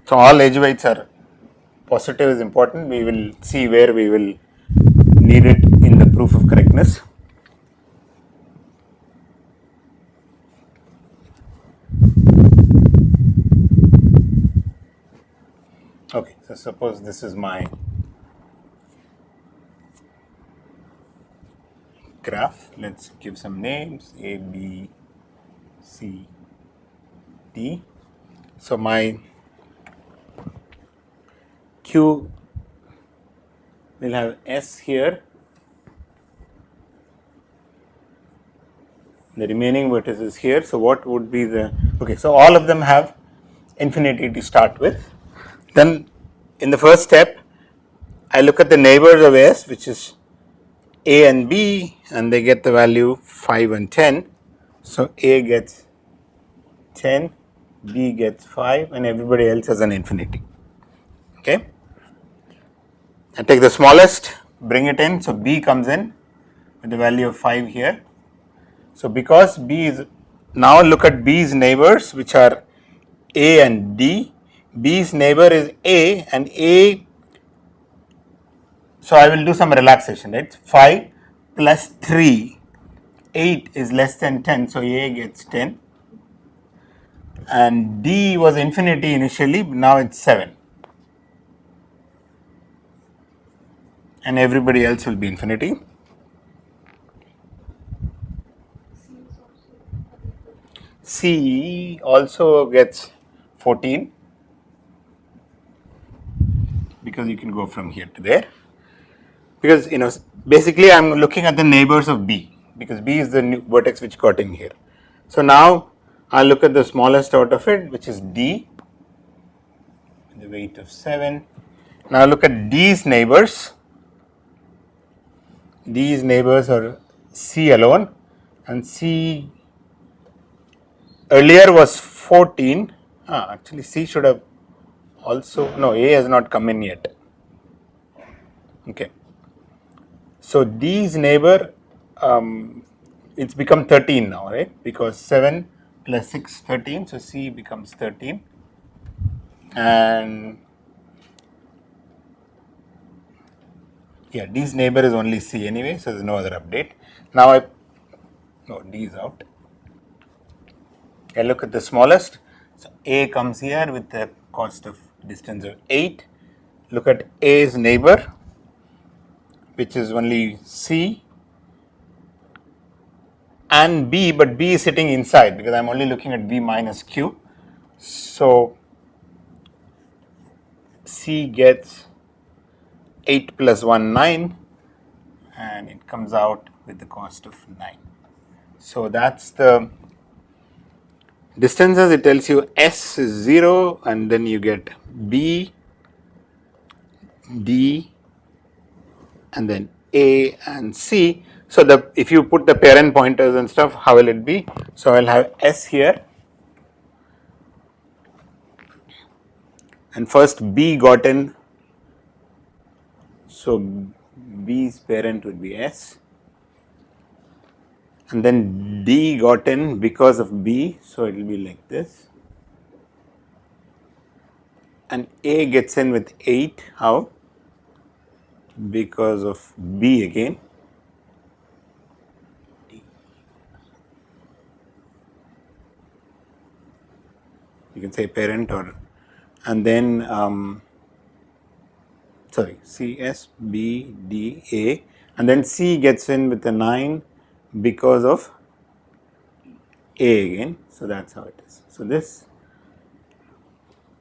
So all edge weights are positive is important. We will see where we will need it in the proof of correctness. Okay, so suppose this is my graph. Let's give some names A, B, C, D. So my Q will have S here. The remaining vertices here. So what would be the, okay, so all of them have infinity to start with. Then in the first step, I look at the neighbors of S, which is A and B, and they get the value 5 and 10. So A gets 10, B gets 5, and everybody else has an infinity. Okay. I take the smallest, bring it in. So B comes in with the value of 5 here. So because B is, now look at B's neighbors, which are A and D. B's neighbor is A, and A, so I will do some relaxation, right? 5 plus 3, 8 is less than 10, so A gets 10. And D was infinity initially, now it's 7. And everybody else will be infinity. C also gets 14 because you can go from here to there. Because basically I'm looking at the neighbors of B because B is the new vertex which got in here. So now I'll look at the smallest out of it, which is D, the weight of 7. Now look at D's neighbors. These neighbors are C alone, and C earlier was 14. Actually C should have also, no, A has not come in yet. Okay. So D's neighbor, it's become 13 now, right? Because 7 plus 6, 13. So C becomes 13. And yeah, D's neighbor is only C anyway, so there's no other update. Now D is out. I look at the smallest. So A comes here with the cost of distance of 8. Look at A's neighbor, which is only C and B, but B is sitting inside because I'm only looking at B minus Q. So C gets 8 plus 1, 9, and it comes out with the cost of 9. So that's the distances. It tells you S is 0, and then you get B, D, and then A and C. So if you put the parent pointers and stuff, how will it be? So I'll have S here, and first B got in, so B's parent would be S, and then D got in because of B, so it will be like this, and A gets in with 8. How? because of B again. You can say parent or, and then sorry, C, S, B, D, A, and then C gets in with a 9 because of A again. So that's how it is. So this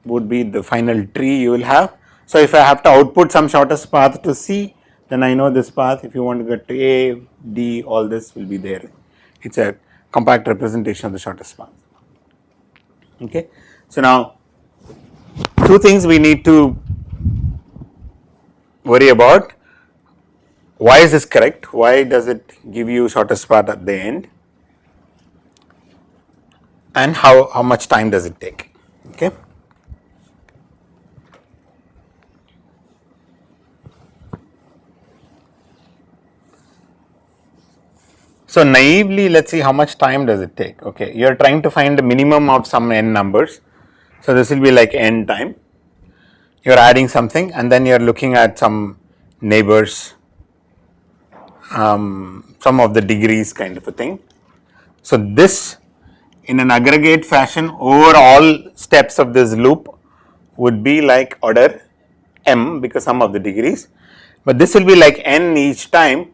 would be the final tree you will have. So if I have to output some shortest path to C, then I know this path. If you want to get to A, D, all this will be there. It's a compact representation of the shortest path. Okay. So now, two things we need to worry about. Why is this correct? Why does it give you shortest path at the end? And how much time does it take? Okay. So naively, let's see how much time does it take. Okay, you're trying to find the minimum of some n numbers. So this will be like n time. You're adding something, and then you're looking at some neighbors, some of the degrees kind of a thing. So this, in an aggregate fashion, over all steps of this loop would be like order m because some of the degrees, but this will be like n each time.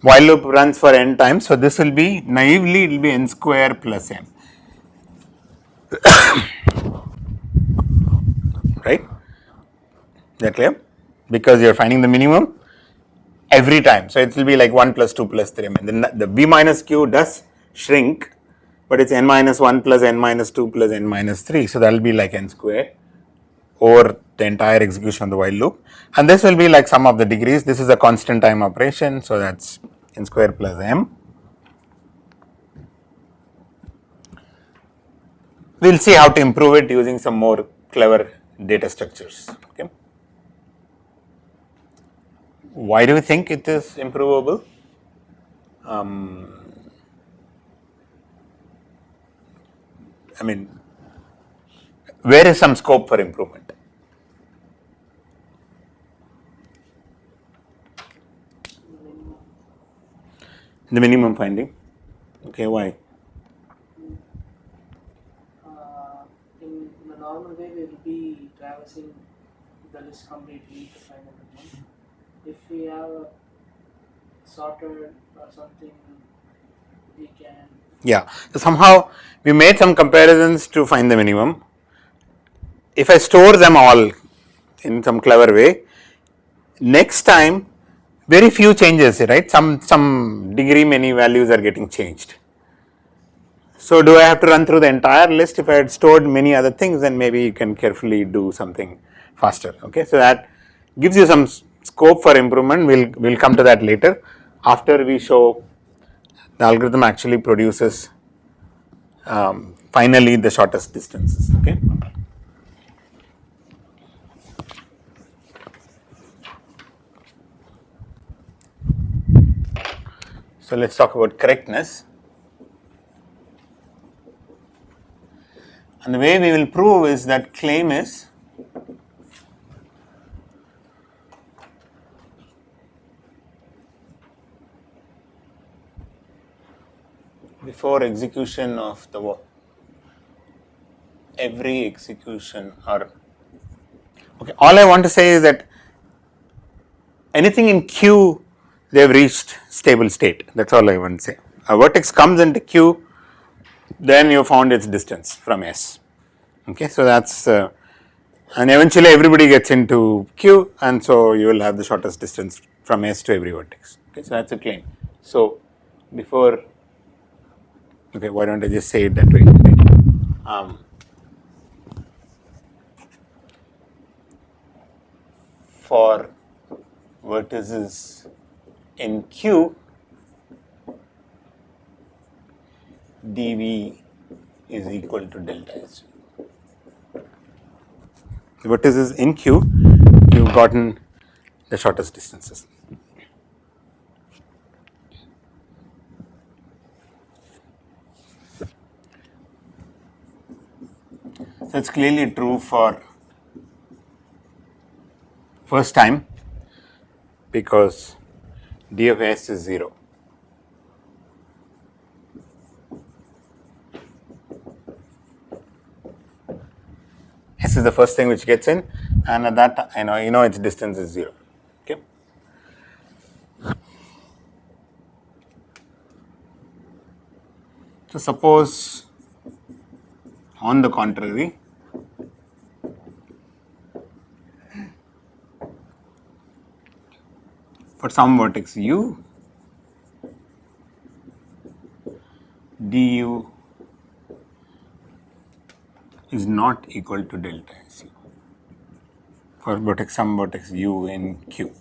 While loop runs for n times, so this will be naively it will be n square plus m, right? Is that clear? Because you're finding the minimum every time, so it will be like 1 plus 2 plus 3. I mean, the b minus q does shrink, but it's n minus 1 plus n minus 2 plus n minus 3, so that will be like n square over the entire execution of the while loop, and this will be like sum of the degrees. This is a constant time operation, so that's n square plus m. We'll see how to improve it using some more clever data structures. Okay. Why do we think it is improvable? I mean, where is some scope for improvement? The minimum finding. Okay, why? In the normal way, we will be traversing the list completely to find a minimum. If we have a sorted or something, we can. Yeah, so somehow we made some comparisons to find the minimum. If I store them all in some clever way, next time very few changes, right? Some degree many values are getting changed. So do I have to run through the entire list? If I had stored many other things, then maybe you can carefully do something faster. Okay, so that gives you some scope for improvement. We'll come to that later after we show the algorithm actually produces finally the shortest distances. Okay. So let's talk about correctness. And the way we will prove is that claim is before execution of the every execution, or okay, all I want to say is that anything in Q, they have reached stable state. That's all I want to say. A vertex comes into Q, then you found its distance from S. Okay, so that's and eventually everybody gets into Q, and so you will have the shortest distance from S to every vertex. Okay, so that's a claim. So before, okay, why don't I just say it that way? For vertices in Q, dV is equal to delta S. The vertices in Q, you've gotten the shortest distances. So it's clearly true for first time because d of s is 0. S is the first thing which gets in, and at that you know its distance is 0. Okay. So suppose, on the contrary, for some vertex u, du is not equal to delta su for some vertex u in Q.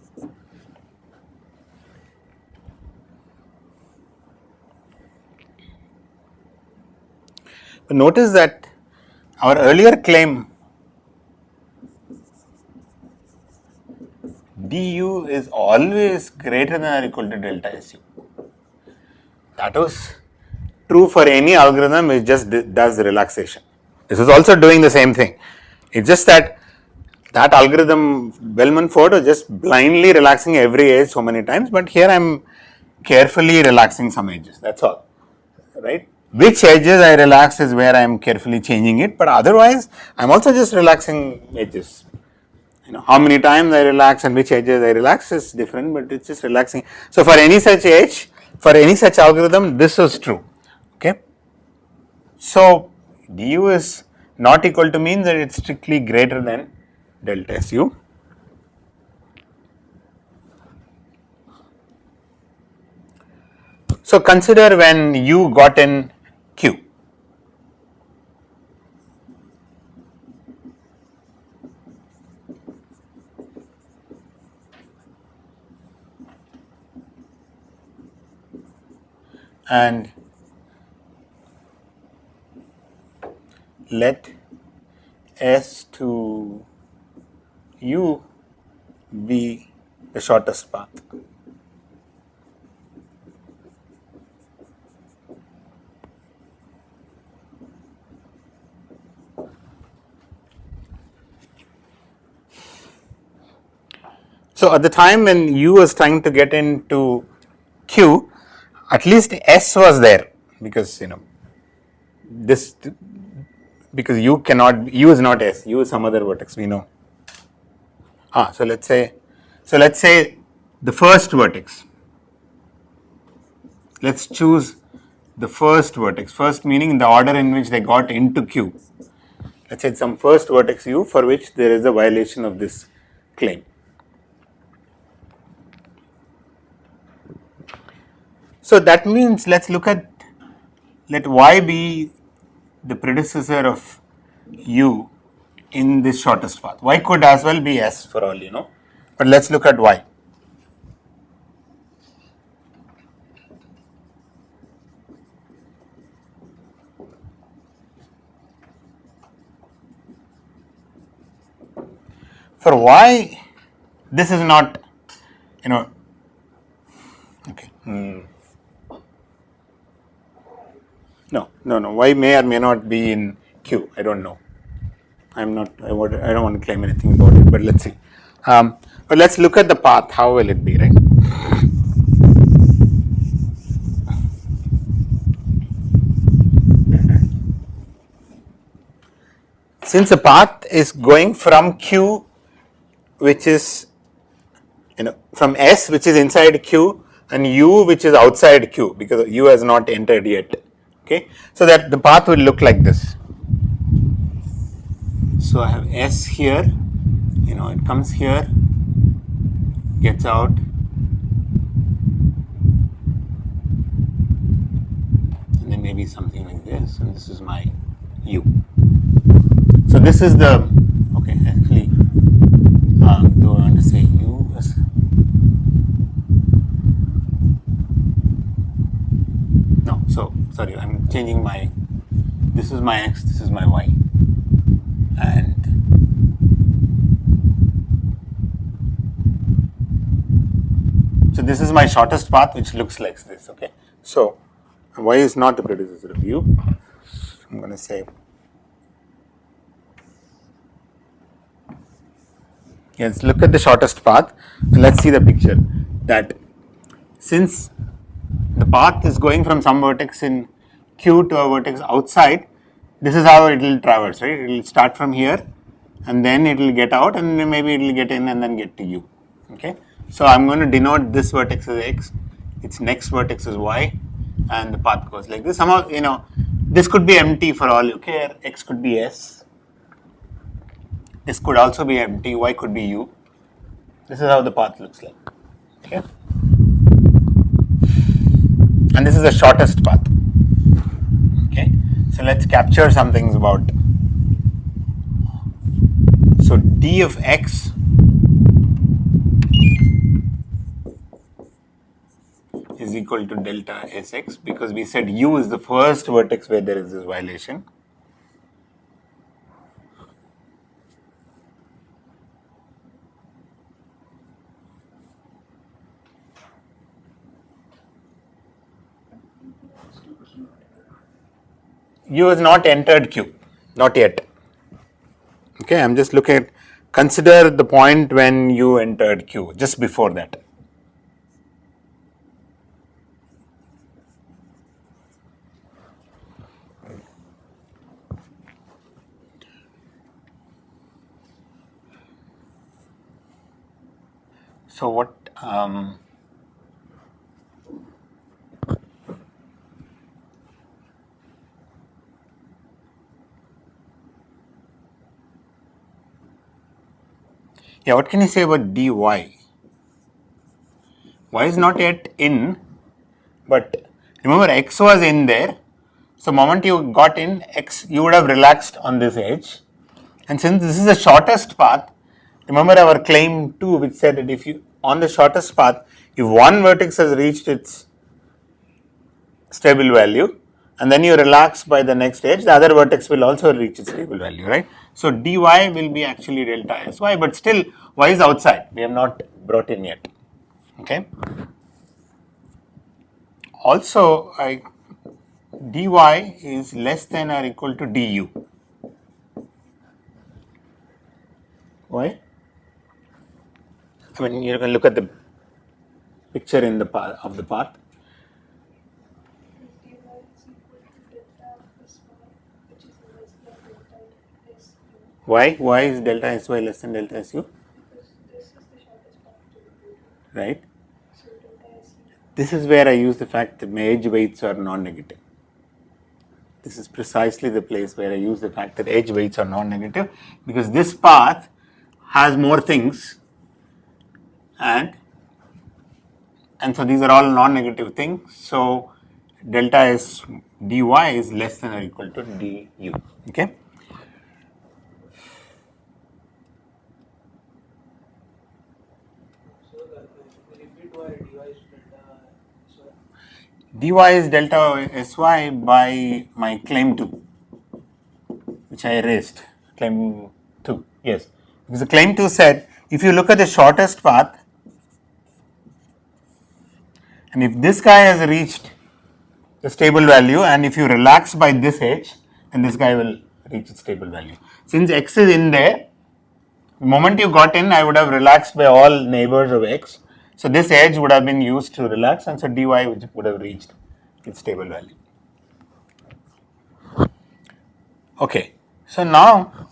But notice that our earlier claim du is always greater than or equal to delta su. That was true for any algorithm which just does relaxation. This is also doing the same thing. It's just that algorithm Bellman-Ford was just blindly relaxing every edge so many times, but here I'm carefully relaxing some edges. That's all, right? Which edges I relax is where I'm carefully changing it, but otherwise I'm also just relaxing edges. How many times I relax and which edges I relax is different, but it's just relaxing. So for any such edge, for any such algorithm, this is true. Okay. So du is not equal to means that it's strictly greater than delta su. So consider when u got in Q. And let S to U be the shortest path. So at the time when U was trying to get into Q, at least S was there because this, because U is not S, U is some other vertex, we know. So let's say the first vertex. Let's choose the first vertex. First meaning in the order in which they got into Q. Let's say it's some first vertex U for which there is a violation of this claim. So that means let's look at, let Y be the predecessor of U in this shortest path. Y could as well be S for all you know, but let's look at Y. For Y, this is not, okay. No, Y may or may not be in Q. I don't know. I don't want to claim anything about it, but let's see. But let's look at the path. How will it be, right? Since the path is going from Q, which is from S, which is inside Q, and U, which is outside Q, because U has not entered yet. Okay, so that the path will look like this. So I have S here, it comes here, gets out, and then maybe something like this, and this is my U. So this is the, okay, actually, do I want to say U as, no, so sorry, I'm changing my, this is my X, this is my Y, and so this is my shortest path, which looks like this. Okay, so Y is not the predecessor of U. I'm going to say Yes, look at the shortest path and let's see the picture that since the path is going from some vertex in Q to a vertex outside, this is how it will traverse, right? It will start from here and then it will get out and then maybe it will get in and then get to U. Okay, so I'm going to denote this vertex as X, its next vertex is Y, and the path goes like this. Somehow, this could be empty for all you care. X could be S. This could also be empty. Y could be U. This is how the path looks like. Okay, and this is the shortest path. Okay, so let's capture some things about. So d of x is equal to delta Sx because we said U is the first vertex where there is this violation. U has not entered Q, not yet. Okay, I'm just looking at, consider the point when you entered Q, just before that. So what, yeah, what can you say about dy? Y is not yet in, but remember x was in there. So moment you got in, x, you would have relaxed on this edge. And since this is the shortest path, remember our claim 2 which said that if you, on the shortest path, if one vertex has reached its stable value and then you relax by the next edge, the other vertex will also reach its stable value, right? So dy will be actually delta Sy, but still y is outside, we have not brought in yet, okay? Also, dy is less than or equal to du. Why? I mean, you can look at the picture in the path of the path. Why? Why is delta Sy less than delta Su? Right? This is where I use the fact that my edge weights are non-negative. This is precisely the place where I use the fact that edge weights are non-negative because this path has more things and so these are all non-negative things. So delta S dy is less than or equal to du. Okay. Dy is delta Sy by my claim 2, which I erased. Claim 2, yes. Because the claim 2 said if you look at the shortest path, and if this guy has reached the stable value, and if you relax by this edge, then this guy will reach its stable value. Since x is in there, the moment you got in, I would have relaxed by all neighbors of x. So this edge would have been used to relax, and so dy would have reached its stable value. Okay, so now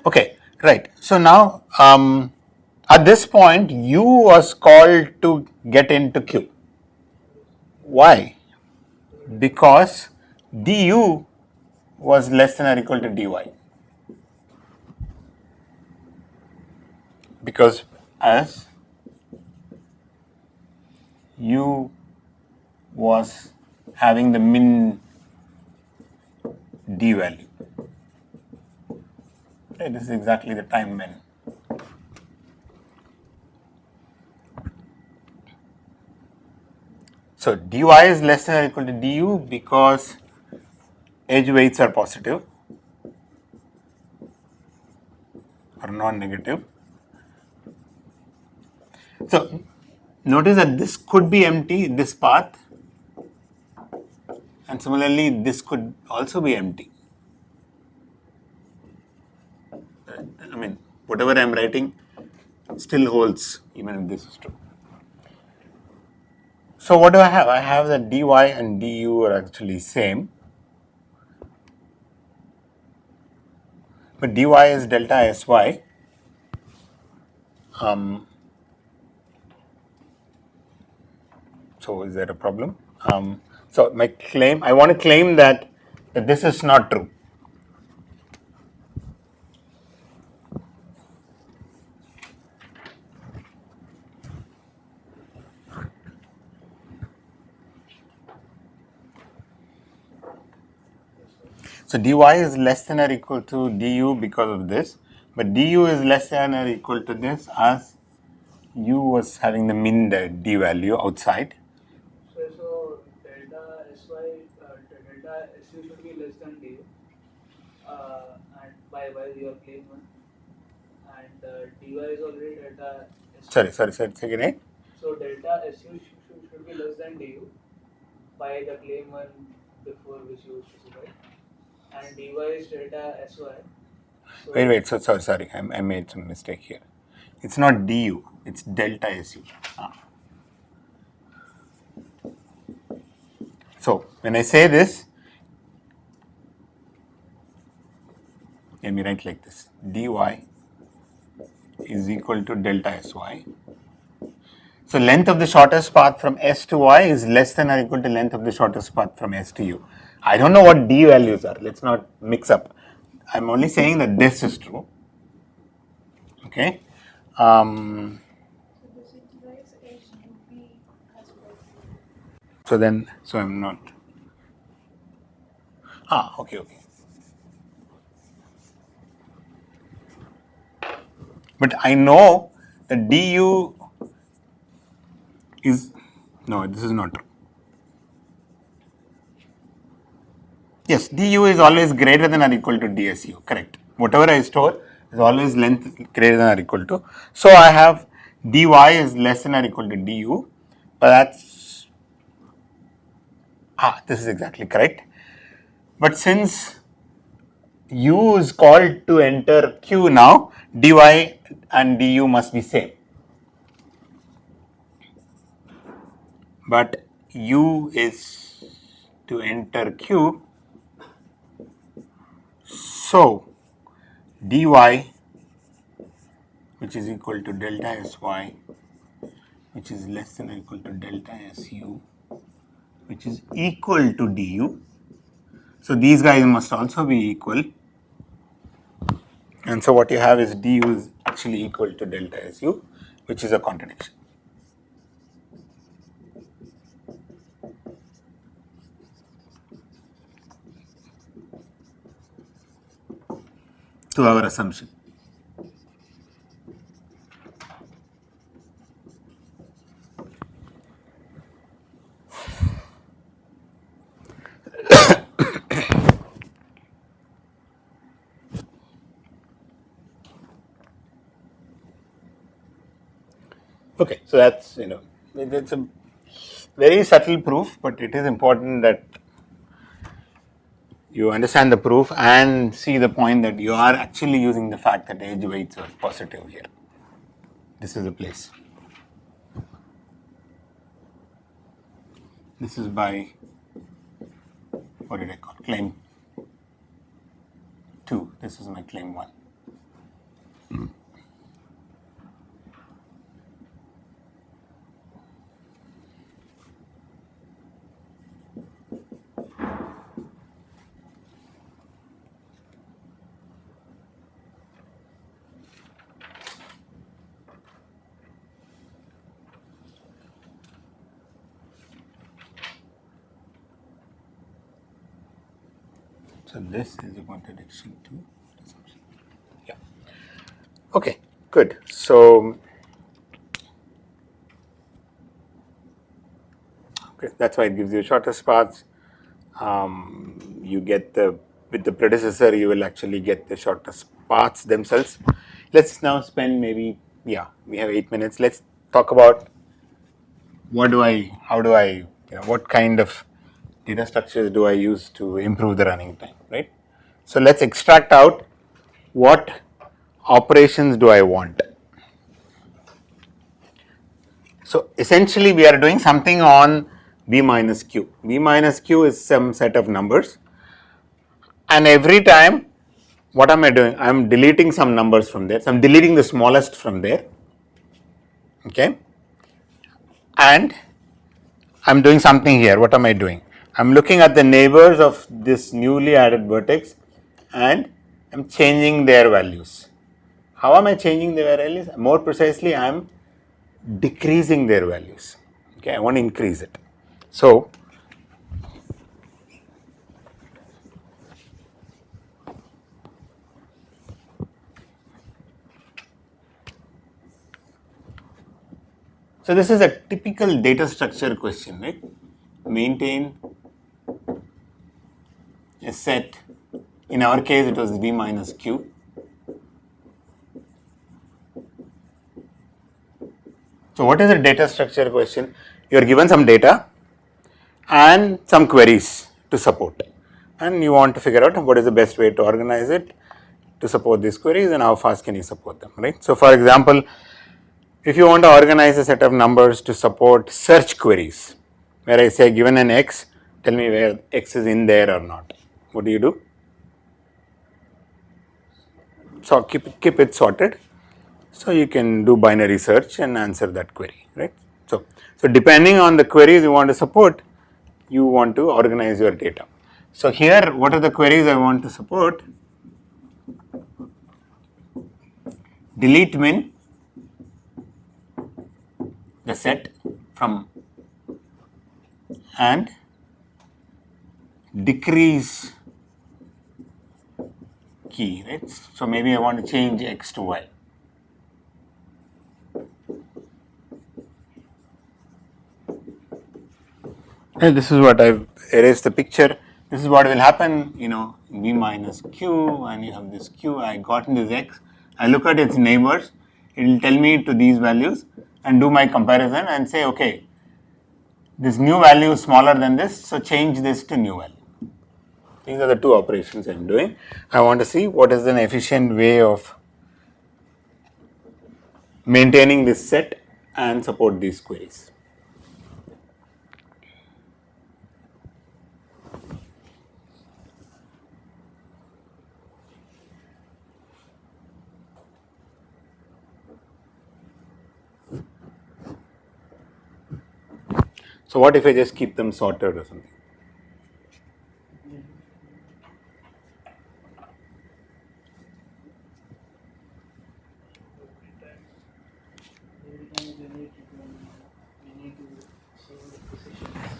okay, right. So now at this point, U was called to get into Q. Why? Because du was less than or equal to dy. Because as U was having the min d value. Okay, this is exactly the time min. So dy is less than or equal to du because edge weights are positive or non-negative. So notice that this could be empty, this path, And similarly, this could also be empty. I mean, whatever I'm writing still holds even if this is true. So what do I have? I have that dy and du are actually same. But dy is delta sy. So is there a problem? So my claim, I want to claim that this is not true. So dy is less than or equal to du because of this, but du is less than or equal to this as u was having the min d value outside. So delta sy, delta su should be less than du, and by your claim one, and dy is already delta su. Sorry, second, right? So delta su should be less than du by the claim one before which you specified, and dy is delta sy. So Wait, so sorry, I made some mistake here. It's not du, it's delta su. So when I say this, let me write like this: dy is equal to delta sy. So length of the shortest path from S to Y is less than or equal to length of the shortest path from S to U. I don't know what D values are. Let's not mix up. I'm only saying that this is true. Okay. So I'm not. Okay. But I know that du is, no, this is not true. Yes, du is always greater than or equal to dsu, correct. Whatever I store is always length greater than or equal to. So I have dy is less than or equal to du, but that's, this is exactly correct. But since u is called to enter q now, dy and du must be same. But u is to enter q, so dy, which is equal to delta sy, which is less than or equal to delta su, which is equal to du. So these guys must also be equal. And so what you have is du is actually equal to delta su, which is a contradiction. To our assumption. Okay, so that's, it's a very subtle proof, but it is important that you understand the proof and see the point that you are actually using the fact that edge weights are positive here. This is the place. This is by, what did I call, claim 2. This is my claim 1. So this is a contradiction to assumption. Yeah. Okay, good. So okay, that's why it gives you shortest paths. You get with the predecessor, you will actually get the shortest paths themselves. Let's now spend maybe, we have 8 minutes. Let's talk about how do I, what kind of data structures do I use to improve the running time, right? So let's extract out what operations do I want. So essentially we are doing something on b minus q. B minus q is some set of numbers, and every time what am I doing? I am deleting some numbers from there. So I am deleting the smallest from there, okay, and I am doing something here. What am I doing? I am looking at the neighbors of this newly added vertex and I am changing their values. How am I changing their values? More precisely, I am decreasing their values. Okay, I want to increase it. So this is a typical data structure question, right? Maintain a set. In our case, it was v minus q. So what is a data structure question? You are given some data and some queries to support, and you want to figure out what is the best way to organize it to support these queries and how fast can you support them, right? So for example, if you want to organize a set of numbers to support search queries, where I say given an x, tell me where x is in there or not, what do you do? So keep it sorted, so you can do binary search and answer that query, right? So depending on the queries you want to support, you want to organize your data. So here, what are the queries I want to support? Delete min, the set from, and decrease key, right? So maybe I want to change x to y. And this is what I've erased the picture. This is what will happen, v minus q, and you have this q, I got this x, I look at its neighbors, it will tell me to these values and do my comparison and say, okay, this new value is smaller than this, so change this to new value. These are the two operations I am doing. I want to see what is an efficient way of maintaining this set and support these queries. So what if I just keep them sorted or something?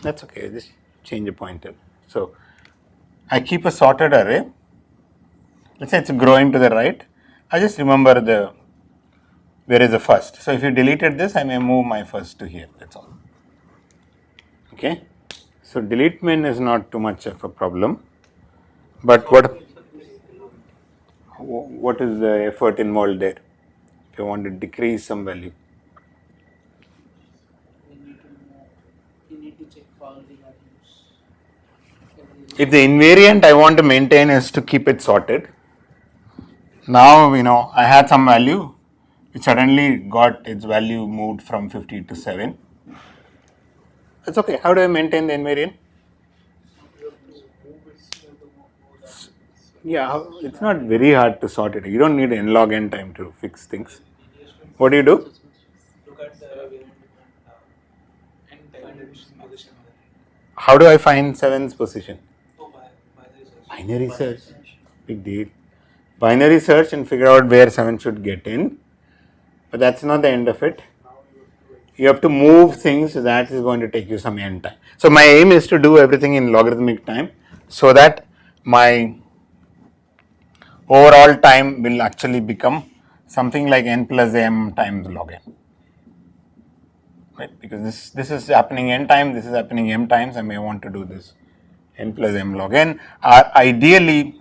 That's okay, just change a pointer. So I keep a sorted array. Let's say it's growing to the right. I just remember where is the first. So if you deleted this, I may move my first to here. That's all. Okay. So delete min is not too much of a problem. But what is the effort involved there? If you want to decrease some value. You need to check all the values. If the invariant I want to maintain is to keep it sorted, now I had some value, it suddenly got its value moved from 50 to 7. That's okay. How do I maintain the invariant? Yeah, it's not very hard to sort it. You don't need n log n time to fix things. What do you do? Look at the variant and find its position there. How do I find 7's position? Oh, by the research. Binary search. Big deal. Binary search and figure out where 7 should get in. But that's not the end of it. You have to move things, so that is going to take you some n time. So my aim is to do everything in logarithmic time so that my overall time will actually become something like n plus m times log n. Right? Because this is happening n time, this is happening m times, I may want to do this n plus m log n, or ideally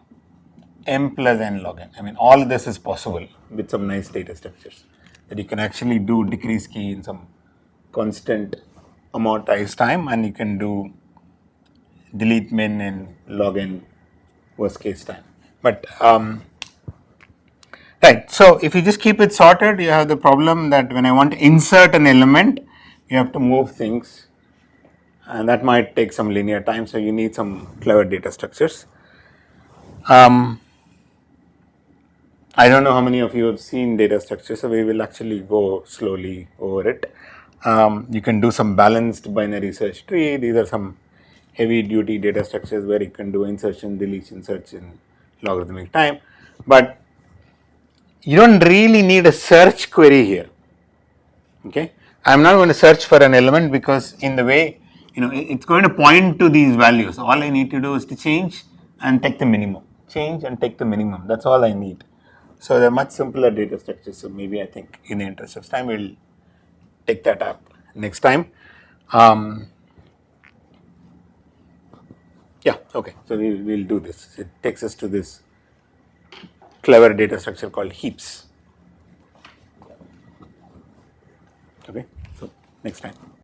m plus n log n. I mean, all of this is possible with some nice data structures that you can actually do decrease key in some constant amortized time, and you can do delete min and log n worst case time. But right, so if you just keep it sorted, you have the problem that when I want to insert an element, you have to move things, and that might take some linear time. So you need some clever data structures. I don't know how many of you have seen data structures, so we will actually go slowly over it. You can do some balanced binary search tree. These are some heavy duty data structures where you can do insertion, deletion, search in logarithmic time. But you don't really need a search query here. Okay, I'm not going to search for an element because in the way, it's going to point to these values. All I need to do is to change and take the minimum. Change and take the minimum. That's all I need. So they're much simpler data structures. So maybe I think in the interest of time, we'll take that up next time. Yeah, okay. So we'll do this. It takes us to this clever data structure called heaps. Okay, so next time.